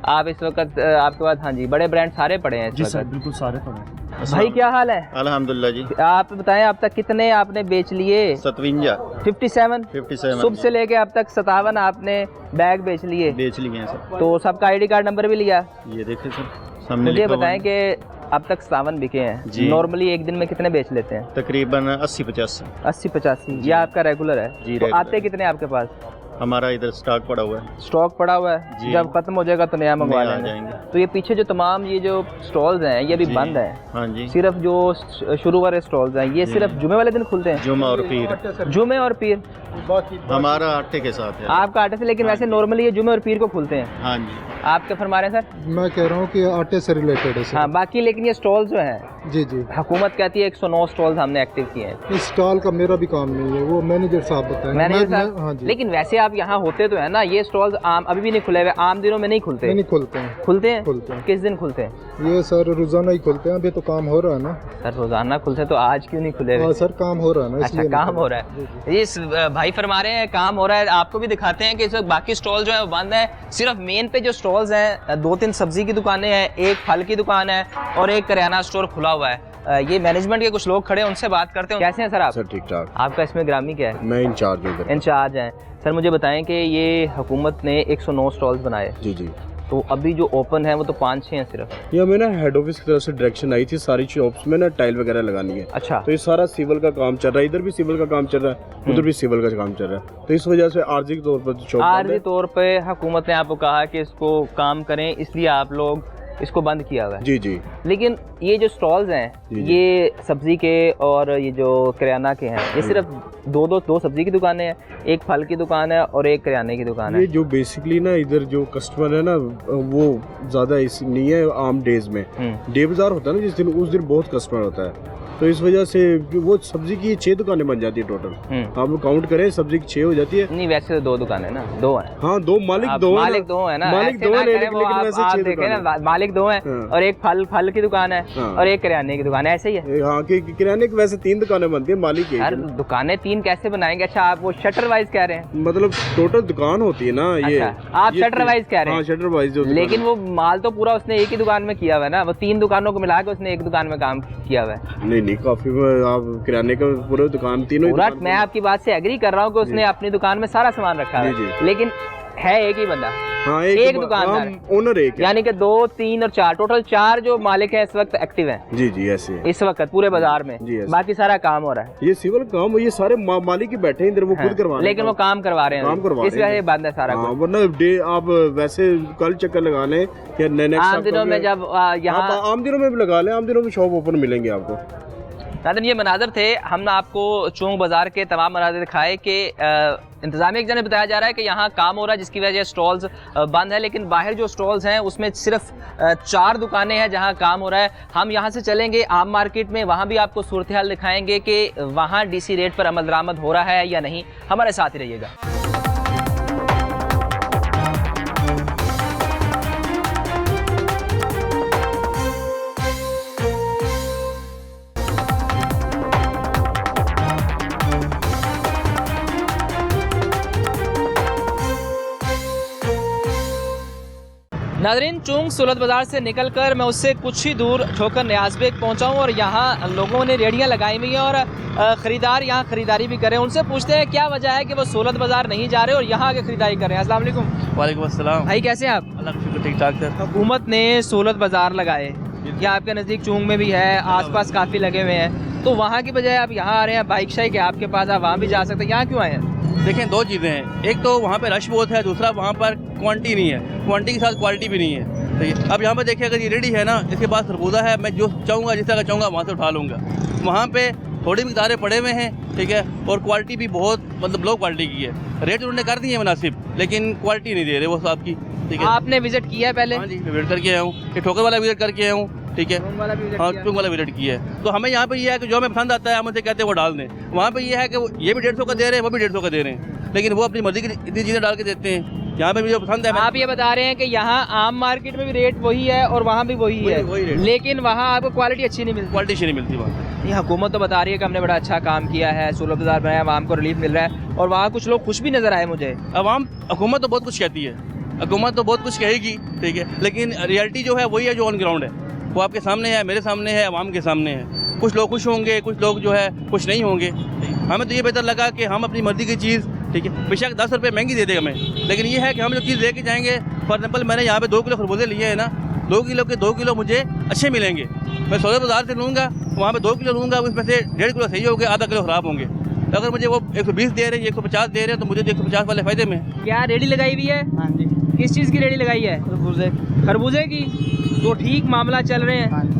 आप इस वक्त आपके पास, हाँ जी, बड़े ब्रांड सारे पड़े हैं? जी सर, बिल्कुल सारे पड़े हैं। भाई क्या हाल है? अल्हम्दुलिल्लाह जी। आप बताएं अब तक कितने आपने बेच लिए? 57 सुबह से लेके अब तक 57 आपने बैग बेच लिए हैं सर। तो सबका आईडी कार्ड नंबर भी लिया? ये देखें सर, सामने मुझे लिखा हुआ बताएं है। कि अब तक सावन बिके हैं, जी। नॉर्मली एक दिन में कितने बेच लेते हैं? तकरीबन 80-85। 80-85। ये आपका रेगुलर है? जी, तो रेगुलर आते है। कितने आपके पास? हमारा इधर स्टॉक पड़ा हुआ है। स्टॉक पड़ा हुआ है, जी। जब खत्म हो जाएगा तो नया मंगवा नया आ लेंगे। जाएंगे। तो ये पीछे जो तमाम ये जो स्टॉल्स हैं ये अभी जी। बंद हैं? हाँ जी। सिर्फ जो शुरू वाले स्टॉल्स हैं ये जी। सिर्फ जुमे वाले दिन खुलते हैं? जुमा और पीर। जुमे और पीर हमारा आटे के साथ है। आपका आटे से, लेकिन वैसे नॉर्मली ये जुमे और पीर को खुलते हैं। हाँ जी। आप क्या फरमा रहे हैं सर? मैं कह रहा हूँ कि आटे से रिलेटेड है सर। हाँ, बाकी लेकिन ये स्टॉल्स जो हैं, जी जी, हुकूमत कहती है 109 स्टॉल्स हमने एक्टिव किए हैं। इस स्टॉल का मेरा भी काम नहीं है, वो मैनेजर साहब बताएंगे। मैनेजर हाँ साहब, जी। लेकिन वैसे आप यहाँ होते तो है ना, ये स्टॉल्स आम अभी भी नहीं खुले हुए, आम दिनों में नहीं खुलते? नहीं खुलते हैं। खुलते हैं? खुलते हैं। किस दिन खुलते हैं? ये सर रोजाना ही खुलते हैं, अभी तो काम हो रहा है ना। सर रोजाना खुलते हैं तो आज क्यों नहीं खुले हाँ हुए? सर, काम हो रहा है ना, अच्छा, इसलिए काम हो रहा है। ये भाई फरमा रहे हैं काम हो रहा है। आपको भी दिखाते हैं कि इस वक्त बाकी स्टॉल जो है वो बंद है। सिर्फ मेन पे जो स्टॉल्स हैं, 2-3 सब्जी की दुकानें हैं, एक फल की दुकान है और एक करियाना स्टोर खुला हुआ है। ये मैनेजमेंट के कुछ लोग खड़े हैं, उनसे बात करते हैं। कैसे हैं सर आप? सर ठीक ठाक। आपका इसमें ग्रामी क्या है? मैं इंचार्ज हूँ इधर। इंचार्ज हैं। सर मुझे बताएं कि ये हुकूमत ने 109 स्टॉल्स बनाए, जी जी। तो अभी जो ओपन है वो तो 5-6 हैं सिर्फ। ये हमें ना हेड ऑफिस की तरफ से डायरेक्शन आई थी सारी शॉप्स में ना टाइल वगैरह लगानी है। अच्छा। तो ये सारा सिविल का काम चल रहा है, इधर भी सिविल का काम चल रहा है, उधर भी सिविल का काम चल रहा है। तो इस वजह से आर्जी तौर पर शॉप आर्जी तौर पे हुकूमत ने आपको कहा कि इसको काम करें, इसलिए आप लोग इसको बंद किया हुआ है। जी जी। लेकिन ये जो स्टॉल्स हैं, जी जी। ये सब्जी के और ये जो करियाना के हैं, ये सिर्फ दो सब्जी की दुकानें हैं, एक फल की दुकान है और एक करियाने की दुकान है। ये जो बेसिकली ना इधर जो कस्टमर है ना वो ज्यादा इस नहीं है आम डेज में। डे बाजार होता है ना जिस दिन, उस दिन बहुत कस्टमर होता है, तो इस वजह से वो सब्जी की 6 दुकानें बन जाती है टोटल। आप काउंट करें सब्जी की 6 हो जाती है। नहीं वैसे तो 2 दुकानें ना, 2 हैं। हाँ 2 मालिक 2 है, मालिक 2 है ना, मालिक 2 है, लेकिन वैसे 6 देखें ना, मालिक 2 हैं और एक फल की दुकान है और एक करियाने की दुकान है, ऐसे ही है। हाँ कि किराने की वैसे 3 दुकानें बनती है, मालिक यार दुकानें 3 कैसे बनाएंगे? अच्छा, आप वो शटर वाइज कह रहे हैं? मतलब टोटल दुकान होती है ना ये। अच्छा, आप शटर वाइज कह रहे हैं? हाँ शटर वाइज जो। लेकिन वो माल तो पूरा उसने एक ही दुकान में किया हुआ है ना, वो 3 दुकानों को मिला के उसने एक दुकान में काम किया हुआ है। नहीं काफी आप किराने का पूरे दुकान तीनों पूरा, मैं आपकी बात से एग्री कर रहा हूँ कि उसने अपनी दुकान में सारा सामान रखा है, लेकिन है एक ही बंदा। हाँ एक दुकानदार, ओनर एक है। यानी कि 2, 3 और 4 टोटल 4 जो मालिक हैं इस वक्त एक्टिव हैं। जी जी ऐसे है। इस वक्त पूरे बाजार में बाकी सारा काम हो रहा है। ये सिविल काम, ये सारे मालिक ही बैठे हैं इधर, वो खुद करवा रहे हैं, लेकिन वो काम करवा रहे हैं, काम करवा इस वजह से बंद है सारा कुछ। वरना डे आप वैसे कल चक्कर लगा लें या नेक्स्ट आम दिनों में जब यहाँ आम दिनों में भी लगा लें, आम दिनों में शॉप ओपन मिलेंगे आपको। नाज़रीन ये मनाजर थे, हमने आपको चोंग बाज़ार के तमाम मनाजर दिखाए कि इंतज़ामिया की जानिब बताया जा रहा है कि यहाँ काम हो रहा है जिसकी वजह से स्टॉल्स बंद है, लेकिन बाहर जो स्टॉल्स हैं उसमें सिर्फ 4 दुकानें हैं जहाँ काम हो रहा है। हम यहाँ से चलेंगे आम मार्केट में, वहाँ भी आपको सूरत हाल दिखाएंगे कि वहाँ DC रेट पर अमल दरामद हो रहा है या नहीं। हमारे साथ ही रहिएगा। नाज़रीन चोंग सूरत बाज़ार से निकलकर मैं उससे कुछ ही दूर ठोकर न्याज़बेग पहुंचा हूं और यहाँ लोगों ने रेहड़ियाँ लगाई हुई हैं और ख़रीदार यहाँ ख़रीदारी भी कर रहे हैं। उनसे पूछते हैं क्या वजह है कि वो सूरत बाज़ार नहीं जा रहे और यहाँ आके ख़रीदारी कर रहे हैं। अस्सलाम वालेकुम। वालेकुम अस्सलाम। भाई कैसे हैं आप? अल्लाह का शुक्र ठीक ठाक सर। हुकूमत ने सूरत बाज़ार लगाए, यहाँ आपके नज़दीक चोंग में भी है, आसपास काफ़ी लगे हुए हैं, तो वहाँ की बजाय आप यहाँ आ रहे हैं बाइक शाही के आपके पास, आप वहाँ भी जा सकते हैं, यहाँ क्यों आए हैं? देखें 2 चीज़ें हैं, एक तो वहाँ पे रश बहुत है, दूसरा वहाँ पर क्वांटिटी नहीं है, क्वांटिटी के साथ क्वालिटी भी नहीं है। तो अब यहाँ पे देखिए अगर ये रेडी है ना, इसके पास खरबूजा है, मैं जो चाहूँगा जिस तरह का चाहूँगा वहाँ से उठा लूँगा। वहाँ पे थोड़ी मिकदारें पड़े हुए हैं, ठीक है, और क्वालिटी भी बहुत मतलब लो क्वालिटी की है। रेट उन्होंने कर दिए मुनासिब, लेकिन क्वालिटी नहीं दे रहे वो साहब की, ठीक है। आपने विजिट किया है पहले? हाँ जी, मैं विजिट करके आया हूँ, ये ठोकर वाला विजिट करके आया हूँ, ठीक है। हाँ चुंग वाला विजिट किया है। तो हमें यहाँ पे ये है कि जो हमें पसंद आता है हम उनसे कहते हैं वो डाल दें। वहाँ पे ये है कि ये भी 150 का दे रहे हैं, वो भी 150 का दे रहे हैं, लेकिन वो अपनी मर्जी की इतनी चीज़ें डाल के देते हैं। यहाँ पे मुझे पसंद है। आप ये बता रहे हैं कि यहाँ आम मार्केट में भी रेट वही है और वहाँ भी वही है, लेकिन वहाँ आपको क्वालिटी अच्छी नहीं मिलती। क्वालिटी अच्छी नहीं मिलती वहाँ। ये हुकूमत तो बता रही है कि हमने बड़ा अच्छा काम किया है, सूरत बाज़ार बनाया, आवाम को रिलीफ मिल रहा है, और वहाँ कुछ लोग खुश भी नजर आए मुझे। अवाम हुकूमत तो बहुत कुछ कहती है, हुकूमत तो बहुत कुछ कहेगी, ठीक है, लेकिन रियलिटी जो है वही है जो ऑन ग्राउंड है, वो आपके सामने है, मेरे सामने है, अवाम के सामने है। कुछ लोग खुश होंगे, कुछ लोग जो है खुश नहीं होंगे। हमें तो ये बेहतर लगा कि हम अपनी मर्जी की चीज़, ठीक है, बेशक 10 रुपये महंगी दे दे हमें, लेकिन ये है कि हम जो चीज़ लेके जाएंगे, फॉर एग्जाम्पल मैंने यहाँ पे 2 किलो खरबूजे लिए हैं ना, 2 किलो के 2 किलो मुझे अच्छे मिलेंगे। मैं सौदे बाजार से लूँगा, वहाँ पे 2 किलो लूँगा, उसमें से 1.5 किलो सही होंगे, आधा किलो ख़राब होंगे। तो अगर मुझे वो 120 दे रहे हैं, 150 दे रहे हैं, तो मुझे 150 वाले फ़ायदे में। क्या रेडी लगाई हुई है? हाँ जी। किस चीज़ की रेडी लगाई है? खरबूजे की। तो ठीक मामला चल रहे हैं।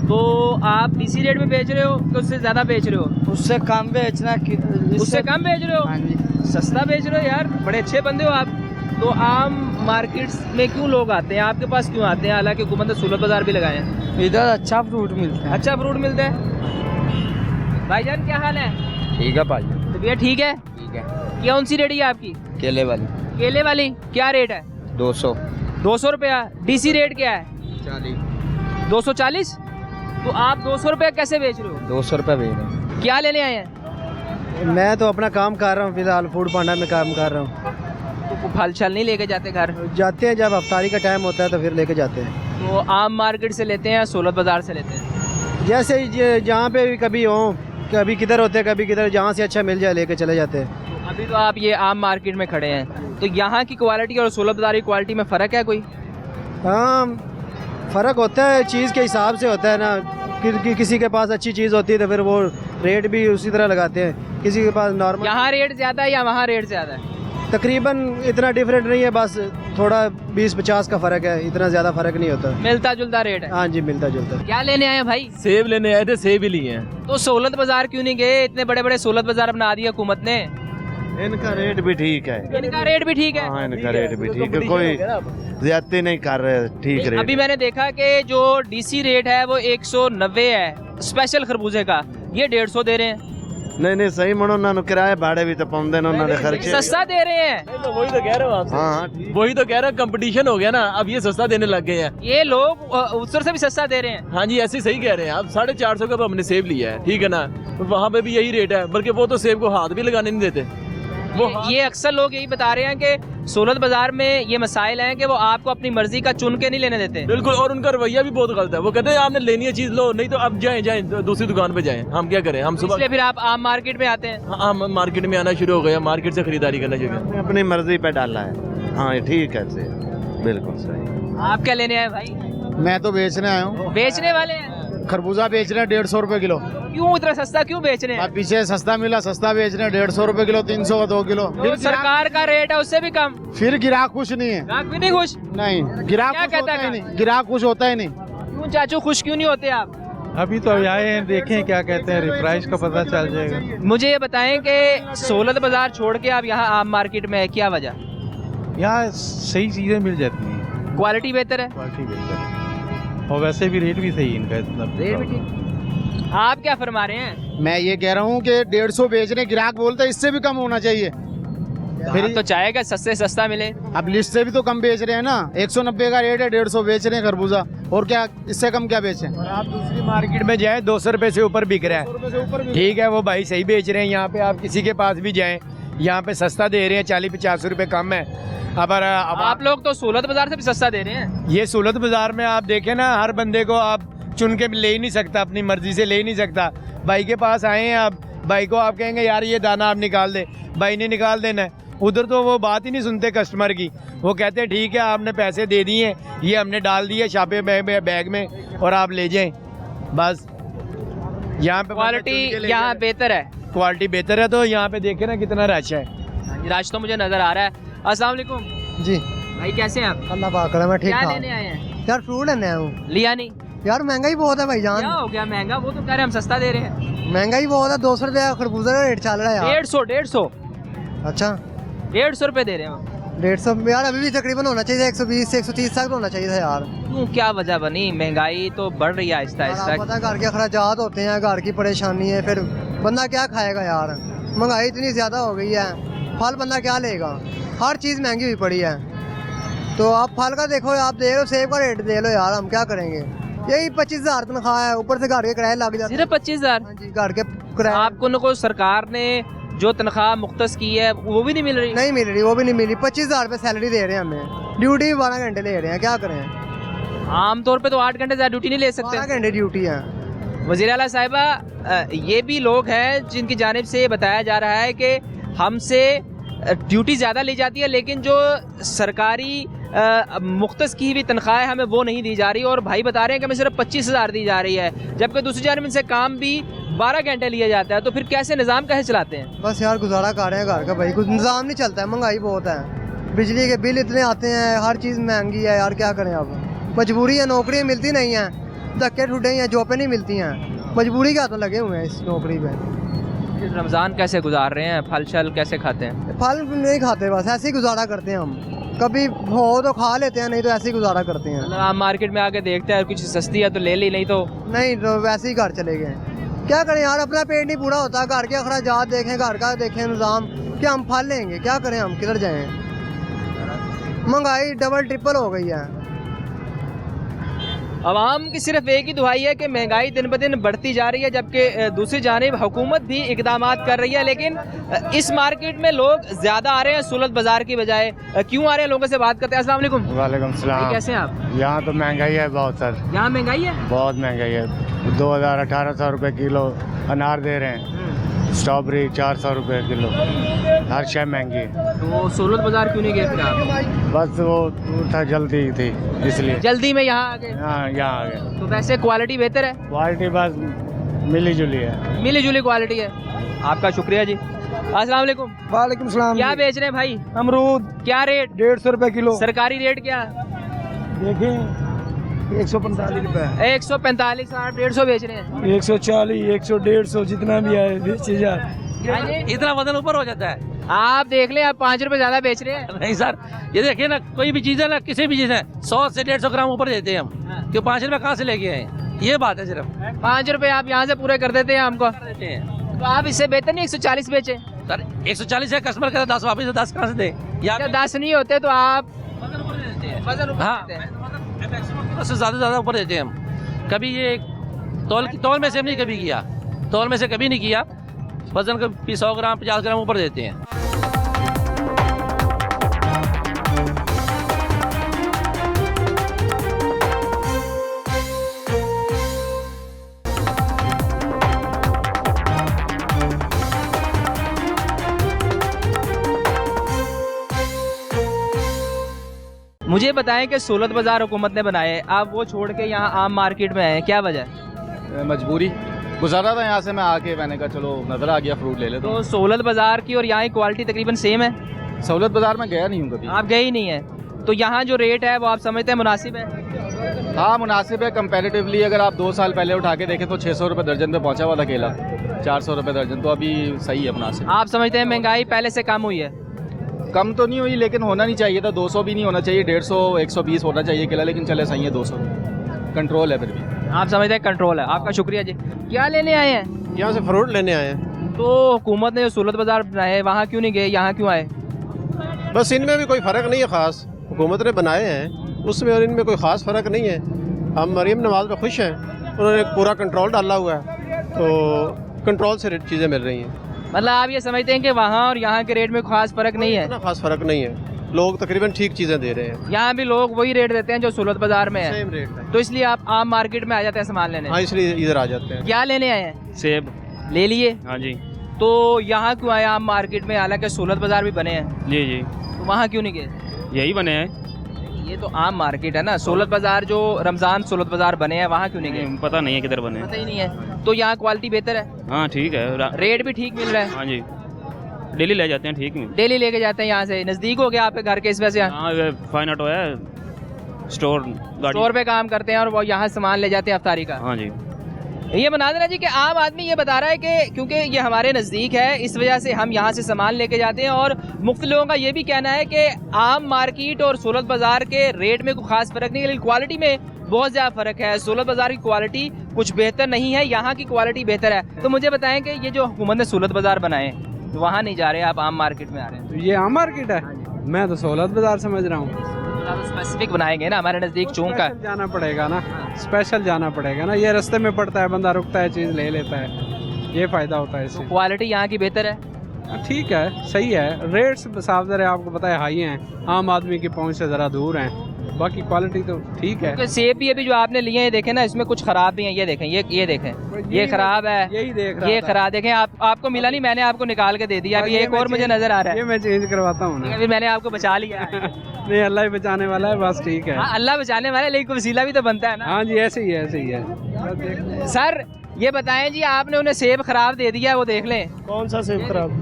तो आप इसी रेट में बेच रहे हो कि उससे ज़्यादा बेच रहे हो? उससे कम बेचना, उससे कम बेच रहे हो? हाँ जी। सस्ता बेच रहे हो यार, बड़े अच्छे बंदे हो आप। तो आम मार्केट्स में क्यों लोग आते हैं, आपके पास क्यों आते हैं? हालांकि हुकूमत ने सहूलत बाजार भी लगाए हैं। इधर अच्छा फ्रूट मिलता है। अच्छा फ्रूट मिलता है। भाईजान क्या हाल है? ठीक है भाई। तबीयत ठीक है? ठीक है। कौन सी रेडी है आपकी? केले वाली केले वाली। क्या रेट है? 200 रुपया। डीसी रेट क्या है? 40 240। तो आप 200 रुपये कैसे बेच रहे हो? 200 रुपये बेच रहे हैं। क्या लेने आए हैं? मैं तो अपना काम कर रहा हूँ, फिलहाल फूड पांडा में काम कर रहा हूँ। तो फल छल नहीं लेके जाते घर? जाते हैं, जब अफ्तारी का टाइम होता है तो फिर लेके जाते हैं। तो आम मार्केट से लेते हैं, सहूलत बाजार से लेते हैं? जैसे जहाँ पे भी कभी हो, कभी किधर होते हैं, कभी किधर, जहाँ से अच्छा मिल जाए लेके चले जाते हैं। अभी तो आप ये आम मार्केट में खड़े हैं, तो यहाँ की क्वालिटी और सहूलत बाजार की क्वालिटी में फ़र्क है कोई? हाँ, फ़र्क होता है, चीज़ के हिसाब से होता है ना। किसी के पास अच्छी चीज़ होती है तो फिर वो रेट भी उसी तरह लगाते हैं, किसी के पास नॉर्मल। यहाँ रेट ज़्यादा है या वहाँ रेट ज़्यादा है? तकरीबन इतना डिफरेंट नहीं है, बस थोड़ा 20-50 का फ़र्क है, इतना ज़्यादा फ़र्क नहीं होता। मिलता जुलता रेट है? हाँ जी, मिलता जुलता। क्या लेने आए भाई? सेब लेने आए थे, सेब ही लिए हैं। तो सहूलत बाजार क्यों नहीं गए? इतने बड़े बड़े सहूलत बाजार बना दिया हुकूमत ने। इनका रेट भी ठीक है। इनका रेट भी ठीक है? हाँ, इनका रेट भी ठीक है, कोई ज्यादती नहीं कर रहे, ठीक रेट। अभी मैंने देखा कि जो डीसी रेट है वो 190 है स्पेशल खरबूजे का, ये 150 दे रहे हैं। नहीं सही मनो, उन्होंने किराए भाड़े भी तो पाਉਂਦੇ ਨੇ, उन्होंने खर्चे सस्ता दे रहे हैं। वही तो कह रहा हूँ आपसे। हाँ, वही तो कह रहा हूँ, कंपटीशन हो गया ना, अब ये सस्ता देने लग गए हैं। ये लोग उत्तर से भी सस्ता दे रहे हैं। हाँ जी, ऐसे सही कह रहे हैं आप। 450 का हमने सेब लिया है, ठीक है ना, वहाँ पे भी यही रेट है, बल्कि वो तो सेब को हाथ भी लगाने नहीं देते। ये अक्सर लोग यही बता रहे हैं कि सहूलत बाजार में ये मसाइल हैं कि वो आपको अपनी मर्जी का चुन के नहीं लेने देते। बिल्कुल, और उनका रवैया भी बहुत गलत है। वो कहते हैं आपने लेनी है चीज लो, नहीं तो अब जाएं दूसरी दुकान पे जाएं। हम क्या करें, हम सुबह। इसलिए फिर आप आम मार्केट में आते हैं? हाँ, मार्केट में आना शुरू हो गया, मार्केट से खरीदारी करना चाहिए। अपनी मर्जी पे डाला है। हाँ, ठीक है, बिल्कुल सही। आप क्या लेने आए भाई? मैं तो बेचने आया हूँ। बेचने वाले हैं? खरबूजा बेच रहे हैं 150 रुपए किलो। क्यों इतना सस्ता क्यों बेच रहे हैं? पीछे सस्ता मिला, सस्ता बेच रहे हैं 150 रुपए किलो, 300 का 2 किलो। जो सरकार का रेट है उससे भी कम। फिर गिराक खुश नहीं है। ग्राहक भी नहीं खुश? नहीं, गिराक क्या कहता है? गिराक खुश होता ही नहीं। क्यों चाचू खुश क्यों नहीं होते आप? अभी तो आए हैं, देखें क्या कहते हैं, प्राइस का पता चल जाएगा। मुझे ये बताएं कि सहूलत बाजार छोड़ के आप यहाँ आम मार्केट में है, क्या वजह? यहाँ सही चीज़ें मिल जाती हैं, क्वालिटी बेहतर है? क्वालिटी बेहतर है, और वैसे भी रेट भी सही इनका इतना। रेट भी ठीक। आप क्या फरमा रहे हैं? मैं ये कह रहा हूँ कि 150 बेच रहे, ग्राहक बोलता है इससे भी कम होना चाहिए। फिर तो चाहेगा सस्ते सस्ता मिले। अब लिस्ट से भी तो कम बेच रहे हैं ना, 190 का रेट है, 150 बेच रहे हैं खरबूजा, और क्या इससे कम क्या बेचें? और आप दूसरी मार्केट में जाएं 200 रुपए से ऊपर बिक रहा है, ठीक है, वो भाई सही बेच रहे हैं। यहाँ पे आप किसी के पास भी जाएं, यहाँ पे सस्ता दे रहे हैं, 40-50 रुपए कम है। अब आप लोग तो सहूलत बाजार से भी सस्ता दे रहे हैं। ये सहूलत बाजार में आप देखें ना, हर बंदे को आप चुन के ले ही नहीं सकता, अपनी मर्जी से ले ही नहीं सकता। भाई के पास आए हैं आप, भाई को आप कहेंगे यार ये दाना आप निकाल दे, भाई ने निकाल देना है। उधर तो वो बात ही नहीं सुनते कस्टमर की, वो कहते हैं ठीक है आपने पैसे दे दिए, ये हमने डाल दिए छापे बैग में और आप ले जाएं बस। यहाँ पे क्वालिटी यहाँ बेहतर है? क्वालिटी बेहतर है, तो यहाँ पे देखे ना कितना रश है। रश तो मुझे नजर आ रहा है। अस्सलाम वालेकुम जी भाई, कैसे हैं आप? अल्लाह पाक मैं ठीक। क्या लेने आए हैं? यार फ्रूट लेने आया हूँ। लिया नहीं? यार महंगाई बहुत है भाईजान। क्या हो गया महंगा? वो तो कह रहे हम सस्ता दे रहे हैं। महंगाई बहुत है, 200 रुपये खरबूजा का रेट चल रहा है यार। 150। अच्छा, 150 रुपए दे रहे हैं? 150 यार, अभी भी तकरीबन होना चाहिए 120 से 130 तक होना चाहिए था यार। क्यों, क्या वजह बनी? महंगाई तो बढ़ रही है आहिस्ता आहिस्ता। पता है घर के अखराजात होते हैं, घर की परेशानी है, फिर बंदा क्या खाएगा यार। महंगाई इतनी ज़्यादा हो गई है, फल बंदा क्या लेगा, हर चीज़ महंगी हुई पड़ी है। तो आप फल का देखो, आप दे लो, सेब का रेट दे लो यार, हम क्या करेंगे। यही 25,000 तनख्वाह है, ऊपर से घर के किराए लग जाते हैं। सिर्फ 25,000? हाँ जी, घर के किराए। आपको न कोई सरकार ने जो तनख्वाह मुख्तस की है वो भी नहीं मिल रही? नहीं मिल रही, वो भी नहीं मिली। 25,000 रुपये सैलरी दे रहे हैं हमें, ड्यूटी भी 12 घंटे ले रहे हैं, क्या करें। आमतौर पे तो 8 घंटे ज़्यादा ड्यूटी नहीं ले सकते। 12 घंटे ड्यूटी है। वज़ीर आला साहिबा, ये भी लोग हैं जिनकी जानिब से बताया जा रहा है कि हमसे ड्यूटी ज़्यादा ली जाती है, लेकिन जो सरकारी मुख्तस की हुई तनख्वाह हमें वो नहीं दी जा रही और भाई बता रहे हैं कि हमें सिर्फ 25,000 दी जा रही है, जबकि दूसरी जानब इनसे काम भी 12 घंटे लिया जाता है। तो फिर कैसे निज़ाम कैसे चलाते हैं? बस यार गुजारा कर रहे हैं घर का भाई, कुछ निज़ाम नहीं चलता है, महंगाई बहुत है, बिजली के बिल इतने आते हैं, हर चीज़ महंगी है यार, क्या करें अब, मजबूरी है, नौकरियाँ मिलती नहीं हैं, धक्के ठुड्डे हैं, जॉबें नहीं मिलती हैं, मजबूरी के हाथों लगे हुए हैं इस नौकरी पे। रमज़ान कैसे गुजार रहे हैं? फल शल कैसे खाते हैं? फल नहीं खाते, बस ऐसे ही गुजारा करते हैं हम, कभी हो तो खा लेते हैं, नहीं तो ऐसे ही गुजारा करते हैं। मतलब आप मार्केट में आके देखते हैं कुछ सस्ती है तो ले ली, नहीं तो वैसे ही घर चले गए। क्या करें यार, अपना पेट नहीं पूरा होता, घर के अखराजात देखें, घर का देखें निज़ाम, क्या हम फल लेंगे, क्या करें, हम किधर जाएं, महंगाई डबल ट्रिपल हो गई है। आवाम की सिर्फ एक ही दुहाई है कि महंगाई दिन ब दिन बढ़ती जा रही है, जबकि दूसरी जानिब हुकूमत भी इकदामात कर रही है, लेकिन इस मार्केट में लोग ज़्यादा आ रहे हैं सूरत बाज़ार की बजाय। क्यों आ रहे हैं, लोगों से बात करते हैं। अस्सलाम वालेकुम। वालेकुम सलाम। कैसे हैं आप? यहाँ तो महंगाई है बहुत सर, यहाँ महंगाई है, बहुत महंगाई है। 2,000-1,800 रुपये किलो अनार दे रहे हैं, स्ट्रॉबेरी 400 रुपये किलो, हर शय महंगी है। तो सूरत बाज़ार क्यों नहीं गए फिर आप? बस वो था, जल्दी थी इसलिए जल्दी में यहाँ आ गए। हाँ, यहाँ आ गए। तो वैसे क्वालिटी बेहतर है? क्वालिटी बस मिली जुली है, मिली जुली क्वालिटी है। आपका शुक्रिया जी। अस्सलाम वालेकुम। वालेकुम सलाम। क्या बेच रहे हैं भाई? अमरूद क्या रेट? 150 रुपये किलो। सरकारी रेट क्या? देखें 145 रुपये। 145, आप 150 बेच रहे हैं? 140, 100, 150 जितना भी आए बेचे जा। इतना वजन ऊपर हो जाता है। आप देख लें, आप 5 रुपए ज्यादा बेच रहे हैं। नहीं सर, ये देखिए ना, कोई भी चीज़ है ना, किसी भी चीज़ है 100 से 150 ग्राम ऊपर देते हैं हम, क्यों 5 रुपए कहाँ से लेके आए, ये बात है सिर्फ। 5 रुपए आप यहाँ से पूरे कर देते हैं हमको, तो आप इससे बेहतर नहीं 140 बेचे? सर 140 है, कस्टमर कहता 10 वापस 10 कहाँ से दे, या 10 नहीं होते तो आप हाँ उससे ज़्यादा ऊपर देते हैं हम। कभी ये तौल में से हम नहीं कभी किया, तौल में से कभी नहीं किया, वजन कभी 100 ग्राम 50 ग्राम ऊपर देते हैं। मुझे बताएं कि सूरत बाज़ार हुकूमत ने बनाए, आप वो छोड़ के यहाँ आम मार्केट में आए, क्या वजह? मजबूरी, गुजारा था यहाँ से, मैं आके मैंने कहा चलो नजर आ गया, फ्रूट ले लेता हूँ। तो सूरत बाज़ार की और यहाँ की क्वालिटी तकरीबन सेम है? सहूलत बाज़ार में गया नहीं हूँ कभी। आप गए ही नहीं है, तो यहाँ जो रेट है वो आप समझते हैं मुनासिब है? हाँ मुनासिब है, कंपैरेटिवली अगर आप 2 साल पहले उठा के देखें तो 600 रुपये दर्जन पे पहुँचा हुआ था केला, 400 रुपये दर्जन, तो अभी सही है मुनासिब। आप समझते हैं महंगाई पहले से कम हुई है? कम तो नहीं हुई, लेकिन होना नहीं चाहिए था, 200 भी नहीं होना चाहिए, 150 120 होना चाहिए केला, लेकिन चले सही है 200, कंट्रोल है फिर भी। आप समझते हैं कंट्रोल है। आपका शुक्रिया जी। क्या लेने आए हैं? यहाँ से फ्रूट लेने आए हैं। तो हुकूमत ने जो सूरत बाज़ार बनाए है वहाँ क्यों नहीं गए, यहाँ क्यों आए? बस इनमें भी कोई फ़र्क नहीं है ख़ास, हुकूमत ने बनाए हैं उसमें और इनमें कोई ख़ास फ़र्क नहीं है। हम मरीम नवाज़ में खुश हैं, उन्होंने पूरा कंट्रोल डाला हुआ है, तो कंट्रोल से चीज़ें मिल रही हैं। मतलब आप ये समझते हैं कि वहाँ और यहाँ के रेट में खास फ़र्क नहीं है? खास फ़र्क नहीं है, लोग तकरीबन ठीक चीज़ें दे रहे हैं। यहाँ भी लोग वही रेट देते हैं जो सूरत बाज़ार में है? सेम रेट है। तो इसलिए आप आम मार्केट में आ जाते हैं सामान लेने? हाँ, इसलिए इधर आ जाते हैं। क्या लेने आए हैं? सेब ले लिए? हाँ जी। तो यहाँ क्यों आए आम मार्केट में, हालांकि सूरत बाज़ार भी बने हैं? जी जी। तो वहाँ क्यों नहीं गए? यही बने हैं। ये तो आम मार्केट है ना, सूरत बाज़ार जो रमज़ान सूरत बाज़ार बने हैं वहाँ क्यों नहीं गए? पता नहीं है किधर बने, पता ही नहीं है। तो यहाँ क्वालिटी बेहतर है? हाँ ठीक है, रेट भी ठीक मिल रहा है? हाँ जी, डेली ले जाते हैं। ठीक है, डेली लेके जाते हैं यहाँ से? नज़दीक हो गया आपके घर के इस वजह से? हाँ, फाइन ऑटो है, स्टोर पे काम करते हैं और वो यहाँ सामान ले जाते हैं अफ्तारी का? हाँ जी। ये बना देना जी कि आम आदमी ये बता रहा है कि क्योंकि ये हमारे नज़दीक है इस वजह से हम यहाँ से सामान लेके जाते हैं, और मुख्तलिफ लोगों का ये भी कहना है कि आम मार्केट और सूरत बाज़ार के रेट में कोई ख़ास फ़र्क नहीं है, लेकिन क्वालिटी में बहुत ज़्यादा फ़र्क है। सूरत बाज़ार की क्वालिटी कुछ बेहतर नहीं है, यहाँ की क्वालिटी बेहतर है। तो मुझे बताएं कि ये जो हुकूमत ने सूरत बाज़ार बनाए तो वहाँ नहीं जा रहे, आप आम मार्केट में आ रहे हैं? तो ये आम मार्केट है, मैं तो सूरत बाज़ार समझ रहा हूँ। स्पेसिफिक बनाएंगे ना, हमारे नज़दीक चूंक का जाना पड़ेगा ना, स्पेशल जाना पड़ेगा ना, ये रास्ते में पड़ता है, बंदा रुकता है, चीज़ ले लेता है, ये फ़ायदा होता है इससे। क्वालिटी यहाँ की बेहतर है? ठीक है, सही है। रेट्स साफ ज़रा आपको पता है हाई हैं, आम आदमी की पहुँच से ज़रा दूर हैं, बाकी क्वालिटी तो ठीक है। क्योंकि सेब भी अभी जो आपने लिए हैं देखें ना, इसमें कुछ खराब भी हैं। ये देखें, ये देखें, ये खराब है, यही देख रहा ये खराब। देखें आपको मिला नहीं, मैंने आपको निकाल के दे दिया। अभी एक और मुझे नजर आ रहा है, ये मैं चेंज करवाता हूँ ना। अभी मैंने आपको बचा लिया है। नहीं, अल्लाह ही बचाने वाला है, बस ठीक है। हाँ, अल्लाह बचाने वाला है, लेकिन वसीला भी तो बनता है ना। हाँ जी, ऐसे ही है, ऐसे ही है। सर ये बताएं जी, आपने उन्हें सेब खराब दे दिया, वो देख लें। कौन सा सेब खराब?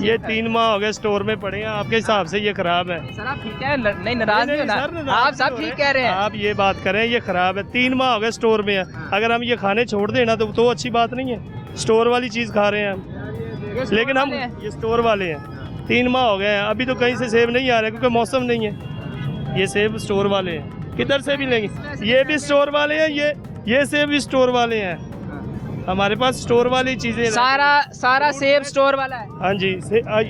ये 3 माह हो गए स्टोर में पड़े हैं, आपके हिसाब से ये खराब है? सर आप ठीक है, नहीं नाराज नहीं होना, आप सब ठीक कह रहे हैं। आप ये बात करें, ये खराब है, 3 माह हो गए स्टोर में है। अगर हम ये खाने छोड़ देना तो अच्छी बात नहीं है। स्टोर वाली चीज़ खा रहे हैं हम, लेकिन हम ये स्टोर वाले हैं। 3 माह हो गए हैं, अभी तो कहीं से सेब नहीं आ रहे क्योंकि मौसम नहीं है। ये सेब स्टोर वाले हैं, किधर से भी लेंगे। ये भी स्टोर वाले हैं, ये सेब भी स्टोर वाले हैं। हमारे पास स्टोर वाली चीजें, सारा सेब स्टोर वाला है। हाँ जी,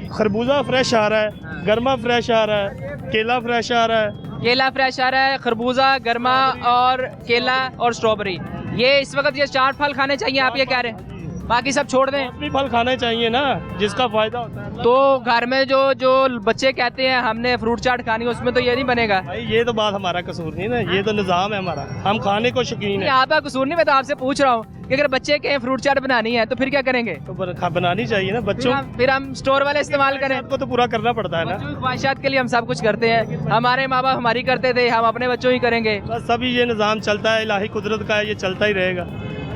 खरबूजा फ्रेश आ रहा है, गर्मा फ्रेश आ रहा है, केला फ्रेश आ रहा है। केला फ्रेश आ रहा है, खरबूजा, गर्मा और केला और स्ट्रॉबेरी, ये इस वक्त ये 4 फल खाने चाहिए, आप ये कह रहे हैं। बाकी सब छोड़ दें, अपनी फल खाने चाहिए ना, जिसका फायदा होता है। तो घर में जो बच्चे कहते हैं हमने फ्रूट चाट खानी, उसमें तो ये नहीं बनेगा भाई। ये तो बात हमारा कसूर नहीं ना, ये तो निज़ाम है हमारा, हम खाने को शौकीन है। आपका कसूर नहीं, मैं तो आपसे पूछ रहा हूँ कि अगर बच्चे कहें फ्रूट चाट बनानी है तो फिर क्या करेंगे? तो बनानी चाहिए ना बच्चों। फिर हम स्टोर वाले इस्तेमाल करें, आपको तो पूरा करना पड़ता है ना। ख्वाहिशात के लिए हम सब कुछ करते हैं, हमारे माँ बाप हमारी करते थे, हम अपने बच्चों ही करेंगे। बस सभी ये निज़ाम चलता है, इलाही कुदरत का है, ये चलता ही रहेगा,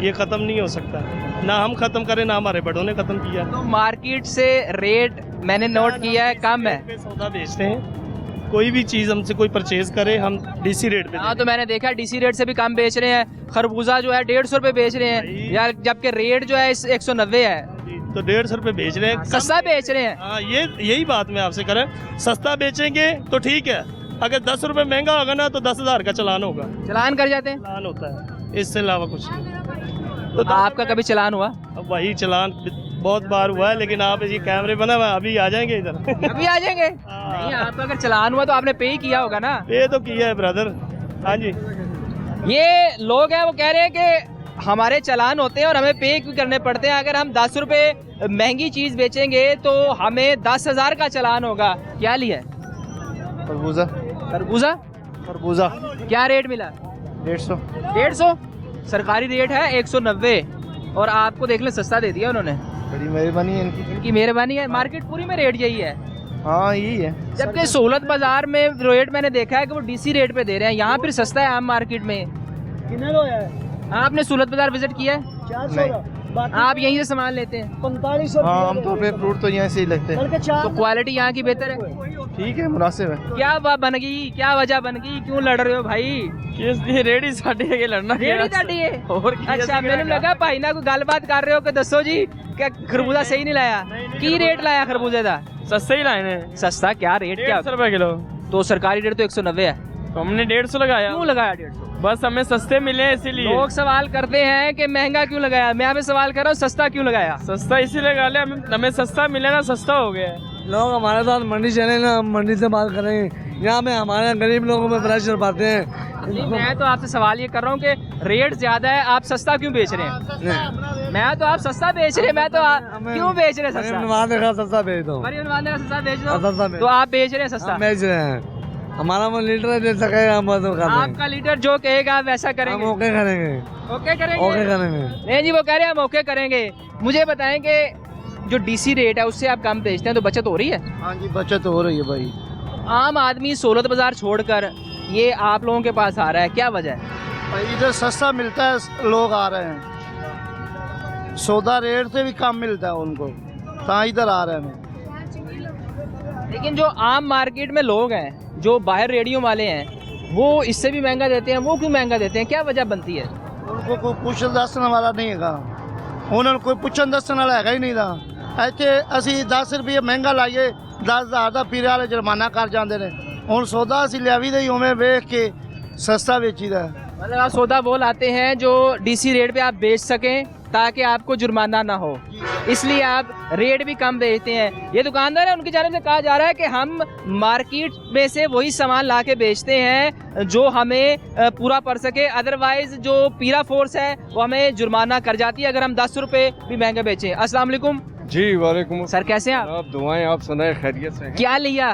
ये ख़त्म नहीं हो सकता। ना हम ख़त्म करें ना हमारे बड़ों ने ख़त्म किया। तो मार्केट से रेट मैंने नोट किया है कम है, सौदा बेचते हैं। कोई भी चीज़ हमसे कोई परचेज करे, हम डीसी रेट पे। हाँ, तो मैंने देखा डीसी रेट से भी कम बेच रहे हैं। खरबूजा जो है 150 रुपए बेच रहे हैं यार, जबकि रेट जो है 190 है, तो 150 रुपए बेच रहे हैं, सस्ता बेच रहे हैं। हाँ, यही बात मैं आपसे करें, सस्ता बेचेंगे तो ठीक है। अगर 10 रुपए महंगा होगा ना तो 10,000 का चालान होगा। चालान कर जाते हैं, चालान होता है, इससे अलावा कुछ नहीं। तो आपका कभी चालान हुआ? अब वही चालान बहुत बार हुआ है, लेकिन आप ये कैमरे बना हुआ, अभी आ जाएंगे इधर। अभी आ जाएंगे? नहीं, आपका अगर चालान हुआ तो आपने पे ही किया होगा ना। पे तो किया है ब्रदर। हाँ जी, ये लोग हैं वो कह रहे हैं कि हमारे चालान होते हैं और हमें पे क्यों करने पड़ते हैं। अगर हम 10 रुपए महंगी चीज बेचेंगे तो हमें 10,000 का चालान होगा। क्या लिया? खरबूजा। खरबूजा? खरबूजा क्या रेट मिला? 150। 150? सरकारी रेट है 190 और आपको देख ले सस्ता दे दिया उन्होंने। बड़ी मेहरबानी है इनकी मेहरबानी है। मार्केट पूरी में रेट यही है। हाँ, यही है। जबकि सहूलत बाजार में रेट मैंने देखा है कि वो डीसी रेट पे दे रहे हैं, यहाँ फिर सस्ता है आम मार्केट में। आपने सहूलत बाजार विजिट किया है? आप यहीं से सामान लेते हैं? 4500। हाँ, आमतौर पे फ्रूट तो यहाँ से ही लगते हैं। तो क्वालिटी यहाँ की बेहतर है? ठीक है, मुनासिब है। क्या बन गई, क्या वजह बन गई, क्यों लड़ रहे हो भाई? रेडी साड़ी है, लड़ना रेडी साड़ी है। अच्छा, मैंने लगा भाई ना कोई गलबात कर रहे हो कि दसो जी क्या खरबूजा सही नहीं लाया? की रेट लाया खरबूजे का? सस्ता ही लाए ने। सस्ता क्या रेट? क्या 150 रुपए किलो। तो सरकारी रेट तो 190 है, तो हमने 150 लगाया। क्यों लगाया 150? बस हमें सस्ते मिले इसीलिए। लोग सवाल करते हैं कि महंगा क्यों लगाया, मैं अभी सवाल कर रहा हूँ सस्ता क्यों लगाया? सस्ता इसीलिए लगा लिया, हमें सस्ता मिले ना, सस्ता हो गया। लोग हमारे साथ मंडी चले ना, हम मंडी से बात करेंगे। यहाँ पे हमारे गरीब लोगों में प्रेशर पाते हैं। मैं तो आपसे सवाल ये कर रहा हूँ कि रेट ज्यादा है, आप सस्ता क्यों बेच रहे हैं? मैं तो आप सस्ता बेच रहे हैं, मैं तो क्यों बेच रहे हैं सस्ता? सस्ता बेच दो, सस्ता बेच दो। तो आप बेच रहे हैं सस्ता? बेच रहे हैं। हमारा वो लीटर दे सकेगा, हम आपका लीटर जो कहेगा वैसा करेंगे। हम ओके करेंगे। ओके करेंगे? ओके करेंगे। नहीं जी, वो कह रहे हैं हम ओके करेंगे। मुझे बताएं कि जो डीसी रेट है उससे आप कम बेचते हैं तो बचत हो रही है? हाँ जी, बचत हो रही है भाई। आम आदमी सहूलत बाजार छोड़कर ये आप लोगों के पास आ रहा है, क्या वजह है? भाई इधर सस्ता मिलता है, लोग आ रहे हैं। सौदा रेट से भी कम मिलता है उनको, तो इधर आ रहे हैं। लेकिन जो आम मार्केट में लोग हैं, जो बाहर रेडियो वाले हैं, वो इससे भी महंगा देते हैं। वो क्यों महंगा देते हैं, क्या वजह बनती है? उनको कोई पूछन दसने वाला नहीं है, उन्होंने कोई पूछन दसने वाला है ही नहीं था। ਇੱਥੇ ਅਸੀਂ 10 ਰੁਪਏ ਮਹਿੰਗਾ ਲਾਈਏ 10,000 ਦਾ ਪੀਰੇ ਵਾਲੇ ਜੁਰਮਾਨਾ ਕਰ ਜਾਂਦੇ ਨੇ। ਹੁਣ ਸੌਦਾ ਅਸੀਂ ਲਿਆਵੀ ਦੇ ਉਵੇਂ ਵੇਖ ਕੇ सस्ता बेचीदा है। मतलब आप सौदा वो लाते हैं जो डीसी रेट पे आप बेच सकें ताकि आपको जुर्माना ना हो, इसलिए आप रेट भी कम बेचते हैं। ये दुकानदार है, उनकी जानिब से कहा जा रहा है कि हम मार्केट में से वही सामान ला के बेचते हैं जो हमें पूरा पड़ सके, अदरवाइज जो पीरा फोर्स है वो हमें जुर्माना कर जाती है अगर हम 10 रुपये भी महंगे बेचें। अस्सलाम वालेकुम। जी वालेकुम। सर कैसे हैं आप? दुआएं, आप सुनाए खैरियत से? क्या लिया?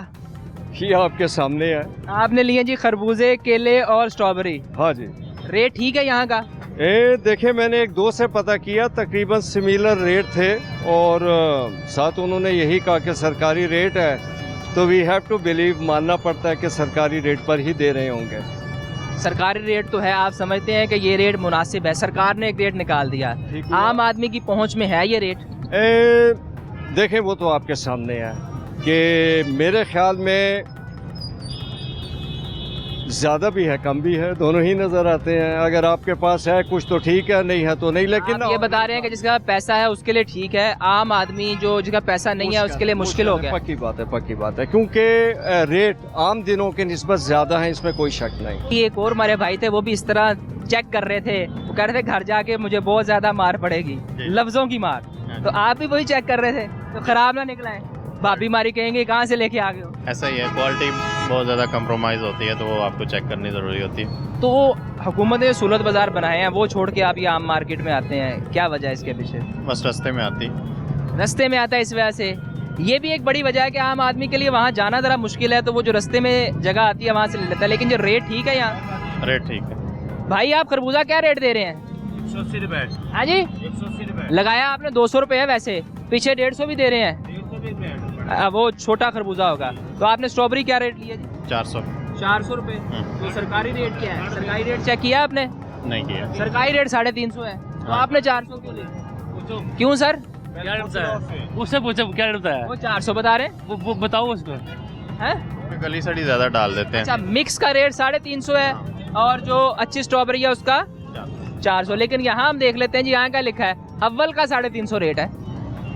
ये आपके सामने है। आपने लिए जी खरबूजे, केले और स्ट्रॉबेरी। हाँ जी। रेट ठीक है यहाँ का? देखे, मैंने एक दोस्त से पता किया, तकरीबन सिमिलर रेट थे और साथ उन्होंने यही कहा कि सरकारी रेट है, तो वी हैव टू बिलीव, मानना पड़ता है कि सरकारी रेट पर ही दे रहे होंगे। सरकारी रेट तो है, आप समझते हैं कि ये रेट मुनासिब है? सरकार ने एक रेट निकाल दिया, आम आदमी की पहुंच में है ये रेट? देखें, वो तो आपके सामने है कि मेरे ख्याल में ज़्यादा भी है, कम भी है, दोनों ही नज़र आते हैं। अगर आपके पास है कुछ तो ठीक है, नहीं है तो नहीं। लेकिन आप ये बता रहे हैं कि जिसका पैसा है उसके लिए ठीक है, आम आदमी जो जिसका पैसा नहीं है उसके लिए मुश्किल हो गया। पक्की बात है, क्योंकि रेट आम दिनों के निस्बत ज़्यादा है, इसमें कोई शक नहीं। एक और हमारे भाई थे, वो भी इस तरह चेक कर रहे थे, वो कह रहे थे घर जाके मुझे बहुत ज़्यादा मार पड़ेगी, लफ्ज़ों की मार। तो आप भी वही चेक कर रहे थे, तो ख़राब ना निकला है? भाभी मारी कहेंगे कहाँ से लेके आ गए हो? ऐसा ही है, क्वालिटी बहुत ज़्यादा कंप्रोमाइज़ होती है, तो वो आपको चेक करनी ज़रूरी होती है। तो हुकूमत ने सूरत बाज़ार बनाए हैं, वो छोड़ के आप ये आम मार्केट में आते हैं, क्या वजह है इसके पीछे? बस रास्ते में आता है इस वजह से। ये भी एक बड़ी वजह है कि आम आदमी के लिए वहाँ जाना ज़रा मुश्किल है, तो वो जो रास्ते में जगह आती है वहाँ से ले लेता है। लेकिन जो रेट ठीक है यहाँ? रेट ठीक है। भाई आप खरबूजा क्या रेट दे रहे हैं? 180 रुपये। हाँ जी, 180 रुपये लगाया आपने, 200 रुपये है वैसे, पीछे 150 भी दे रहे हैं। वो छोटा खरबूजा होगा। तो आपने स्ट्रॉबेरी क्या रेट लिया जी? 400 रुपये। तो सरकारी रेट क्या है? सरकारी रेट चेक किया आपने? नहीं किया। सरकारी रेट 350 है, तो आपने 400 क्यों लिया? क्यों सर? क्या रेट बताया? उससे पूछो क्या रेट बताया? वो 400 बता रहे हैं। वो बताओ उसको। हैं? गली सड़ी ज़्यादा डाल देते हैं। अच्छा, मिक्स का रेट 350 है और जो अच्छी स्ट्रॉबेरी है उसका 400। लेकिन यहाँ हम देख लेते हैं जी, यहाँ क्या लिखा है? अव्वल का 350 रेट है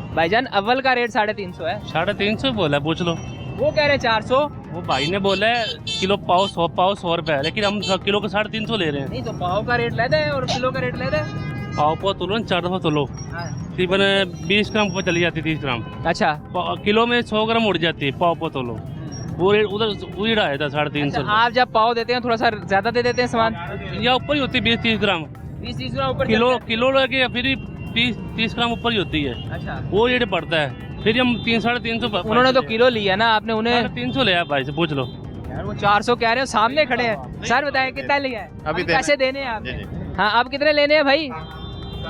भाईजान, अव्वल का रेट 350 है। 350 बोला, पूछ लो। वो कह रहे हैं 400। वो भाई ने बोला है किलो पाव 100 रुपए है, लेकिन हम किलो का 350 ले रहे हैं। नहीं तो पाव का रेट लेते हैं और किलो का रेट लेते हैं। पाव तोलो 4 दफा तोलो, तकरीबन 20 ग्राम पर चली जाती है, 30 ग्राम। अच्छा, किलो में 100 ग्राम उड़ जाती है पाव तोलो। वो रेट उधर उड़ा है 350। अच्छा, आप जब पाव देते हैं थोड़ा सा ज्यादा दे देते हैं सामान, या ऊपर ही होती है 20-30 ग्राम। 20-30 ग्राम ऊपर किलो लगे, फिर 30 ग्राम ऊपर ही होती है। अच्छा, वो रेट पड़ता है, फिर हम 300-350। उन्होंने तो किलो लिया ना, आपने उन्हें 300 लिया भाई से, पूछ लो। यार वो 400 कह रहे हो, सामने खड़े हैं। सर बताए कितना लिया है? अभी पैसे देने हैं आपने? हाँ, आप कितने लेने हैं भाई?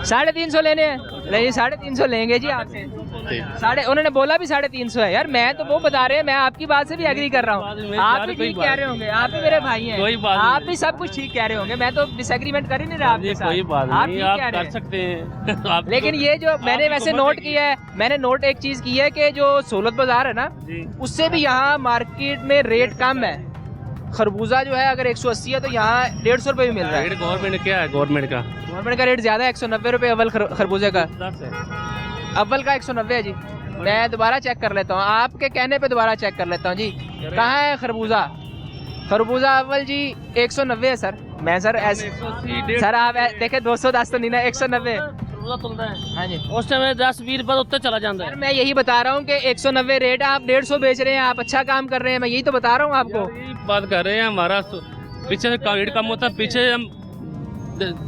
350 लेने हैं? नहीं, 350 लेंगे जी आपसे। उन्होंने बोला भी 350 है। यार मैं तो वो बता रहे हैं, मैं आपकी बात से भी एग्री कर रहा हूँ। आप भी ठीक कह रहे होंगे, आप भी मेरे भाई हैं, आप भी सब कुछ ठीक कह रहे होंगे। मैं तो डिसएग्रीमेंट कर ही नहीं रहा आपके साथ। कोई बात आप नहीं, ठीक आप कह रहे कर सकते हैं। लेकिन ये जो मैंने वैसे नोट किया है, मैंने नोट एक चीज की है कि जो सोलत बाजार है ना, उससे भी यहाँ मार्केट में रेट कम है। खरबूजा जो है अगर 180 है तो यहाँ 150 रुपये भी मिल रहा है। गवर्नमेंट क्या है? गवर्नमेंट का रेट ज्यादा है, 190 रुपये अव्वल खरबूजे का। अव्वल का 190 है जी। मैं दोबारा चेक कर लेता हूँ, आपके कहने पे दोबारा चेक कर लेता हूँ जी। कहाँ है खरबूजा? खरबूजा अव्वल जी 190 है सर। मैं सर ऐसे सर आप देखे 210 तो नहीं ना, 190। हाँ जी, उस टाइम 10-20 रुपये उत्तर चला जाता है। मैं यही बता रहा हूँ कि 190 रेट है, आप 150 बेच रहे हैं, आप अच्छा काम कर रहे हैं। मैं यही तो बता रहा हूँ आपको। बात कर रहे हैं, हमारा पीछे से रेट कम होता है, पीछे हम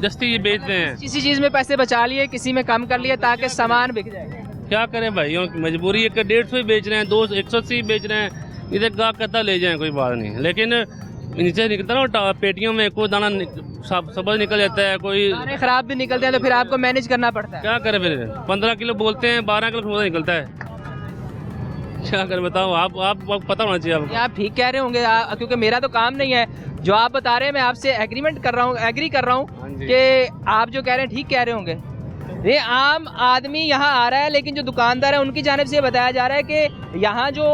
दस्ती बेचते हैं। किसी चीज में पैसे बचा लिए, किसी में कम कर लिए ताकि सामान बिक जाए। क्या करें भाई, मजबूरी है कि 150 बेच रहे हैं, 180 बेच रहे हैं। इधर गाहक कहता ले जाएं, कोई बात नहीं, लेकिन नीचे निकलता ना पेटियों में कोई दाना सबज निकल जाता है, कोई दाने खराब भी निकलते हैं, तो फिर आपको मैनेज करना पड़ता है। क्या करें फिर? 15 किलो बोलते हैं, 12 किलो निकलता है। क्या करें बताओ? आप पता होना चाहिए आपको। आप ठीक कह रहे होंगे, क्योंकि मेरा तो काम नहीं है। जो आप बता रहे हैं मैं आपसे एग्री कर रहा हूँ कि आप जो कह रहे हैं ठीक कह रहे होंगे। ये आम आदमी यहाँ आ रहा है, लेकिन जो दुकानदार है उनकी जानिब से बताया जा रहा है कि यहाँ जो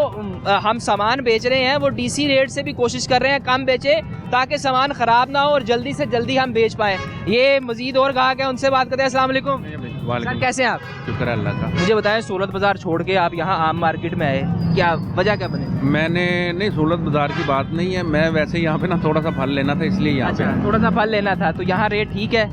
हम सामान बेच रहे हैं वो डीसी रेट से भी कोशिश कर रहे हैं कम बेचे, ताकि सामान ख़राब ना हो और जल्दी से जल्दी हम बेच पाएँ। ये मजीद और ग्राहक है, उनसे बात करते हैं। अस्सलाम वालेकुम सर, कैसे हैं आप? शुक्र अल्लाह का। मुझे बताएं, सूरत बाज़ार छोड़ के आप यहाँ आम मार्केट में आए, क्या वजह क्या बने? मैंने नहीं, सूरत बाज़ार की बात नहीं है, मैं वैसे यहाँ पे ना थोड़ा सा फल लेना था, इसलिए यहाँ पे थोड़ा सा फल लेना था। तो यहाँ रेट ठीक है?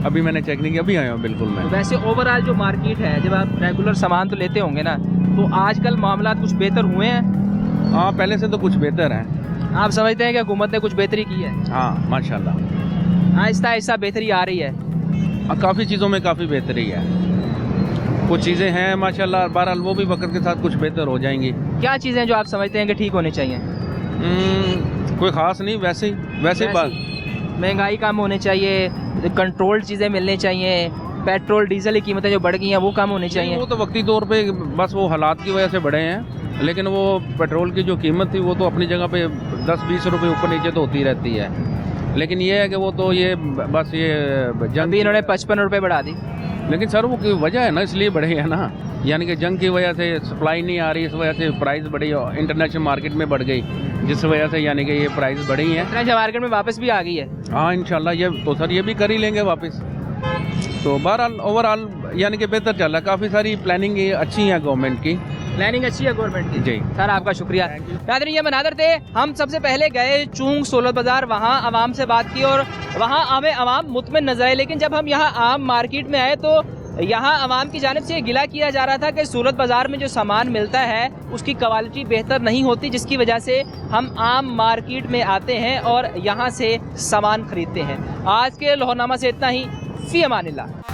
अभी मैंने चेक नहीं किया, अभी आया हूँ बिल्कुल मैं। वैसे ओवरऑल जो मार्केट है, जब आप रेगुलर सामान तो लेते होंगे ना, तो आजकल मामला कुछ बेहतर हुए हैं? हाँ, पहले से तो कुछ बेहतर है। आप समझते हैं कि हुकूमत ने कुछ बेहतरी की है? हाँ माशाल्लाह, आहिस्ता आहिस्ता बेहतरी आ रही है। काफ़ी चीज़ों में काफ़ी बेहतरी है। कुछ चीज़ें हैं माशाल्लाह, बहरहाल वो भी वक्त के साथ कुछ बेहतर हो जाएंगी। क्या चीज़ें जो आप समझते हैं कि ठीक होनी चाहिए? कोई ख़ास नहीं, वैसे ही बात। महंगाई कम होनी चाहिए, कंट्रोल्ड चीज़ें मिलनी चाहिए, पेट्रोल डीजल की कीमतें जो बढ़ गई हैं वो कम होनी चाहिए। वो तो वक्ती तौर पे बस वो हालात की वजह से बढ़े हैं, लेकिन वो पेट्रोल की जो कीमत थी वो तो अपनी जगह पे 10-20 रुपए ऊपर नीचे तो होती रहती है। लेकिन ये है कि वो तो ये बस ये जंग भी इन्होंने 55 रुपये बढ़ा दी। लेकिन सर वो की वजह है ना, इसलिए बढ़े हैं ना, यानी कि जंग की वजह से सप्लाई नहीं आ रही, इस वजह से प्राइस बढ़ी, इंटरनेशनल मार्केट में बढ़ गई, जिस वजह से यानी कि ये प्राइस बढ़ी है। इंटरनेशनल मार्केट में वापस भी आ गई है। हाँ इंशाल्लाह, ये तो सर ये भी कर ही लेंगे वापस। तो बहरहाल ओवरऑल यानी कि बेहतर चल रहा है, काफ़ी सारी प्लानिंग अच्छी है गवर्नमेंट की। प्लानिंग अच्छी है गवर्नमेंट की। जी सर आपका शुक्रिया। नाज़रीन, ये मनाज़र थे। हम सबसे पहले गए चूंग सोलत बाज़ार, वहाँ आवाम से बात की और वहाँ हमें आवाम मुतमिन नजर आए। लेकिन जब हम यहाँ आम मार्केट में आए तो यहाँ आवाम की जानिब से गिला किया जा रहा था कि सूरत बाज़ार में जो सामान मिलता है उसकी क्वालिटी बेहतर नहीं होती, जिसकी वजह से हम आम मार्केट में आते हैं और यहाँ से सामान खरीदते हैं। आज के लाहौरनामा से इतना ही। फ़ी अमानिल्लाह।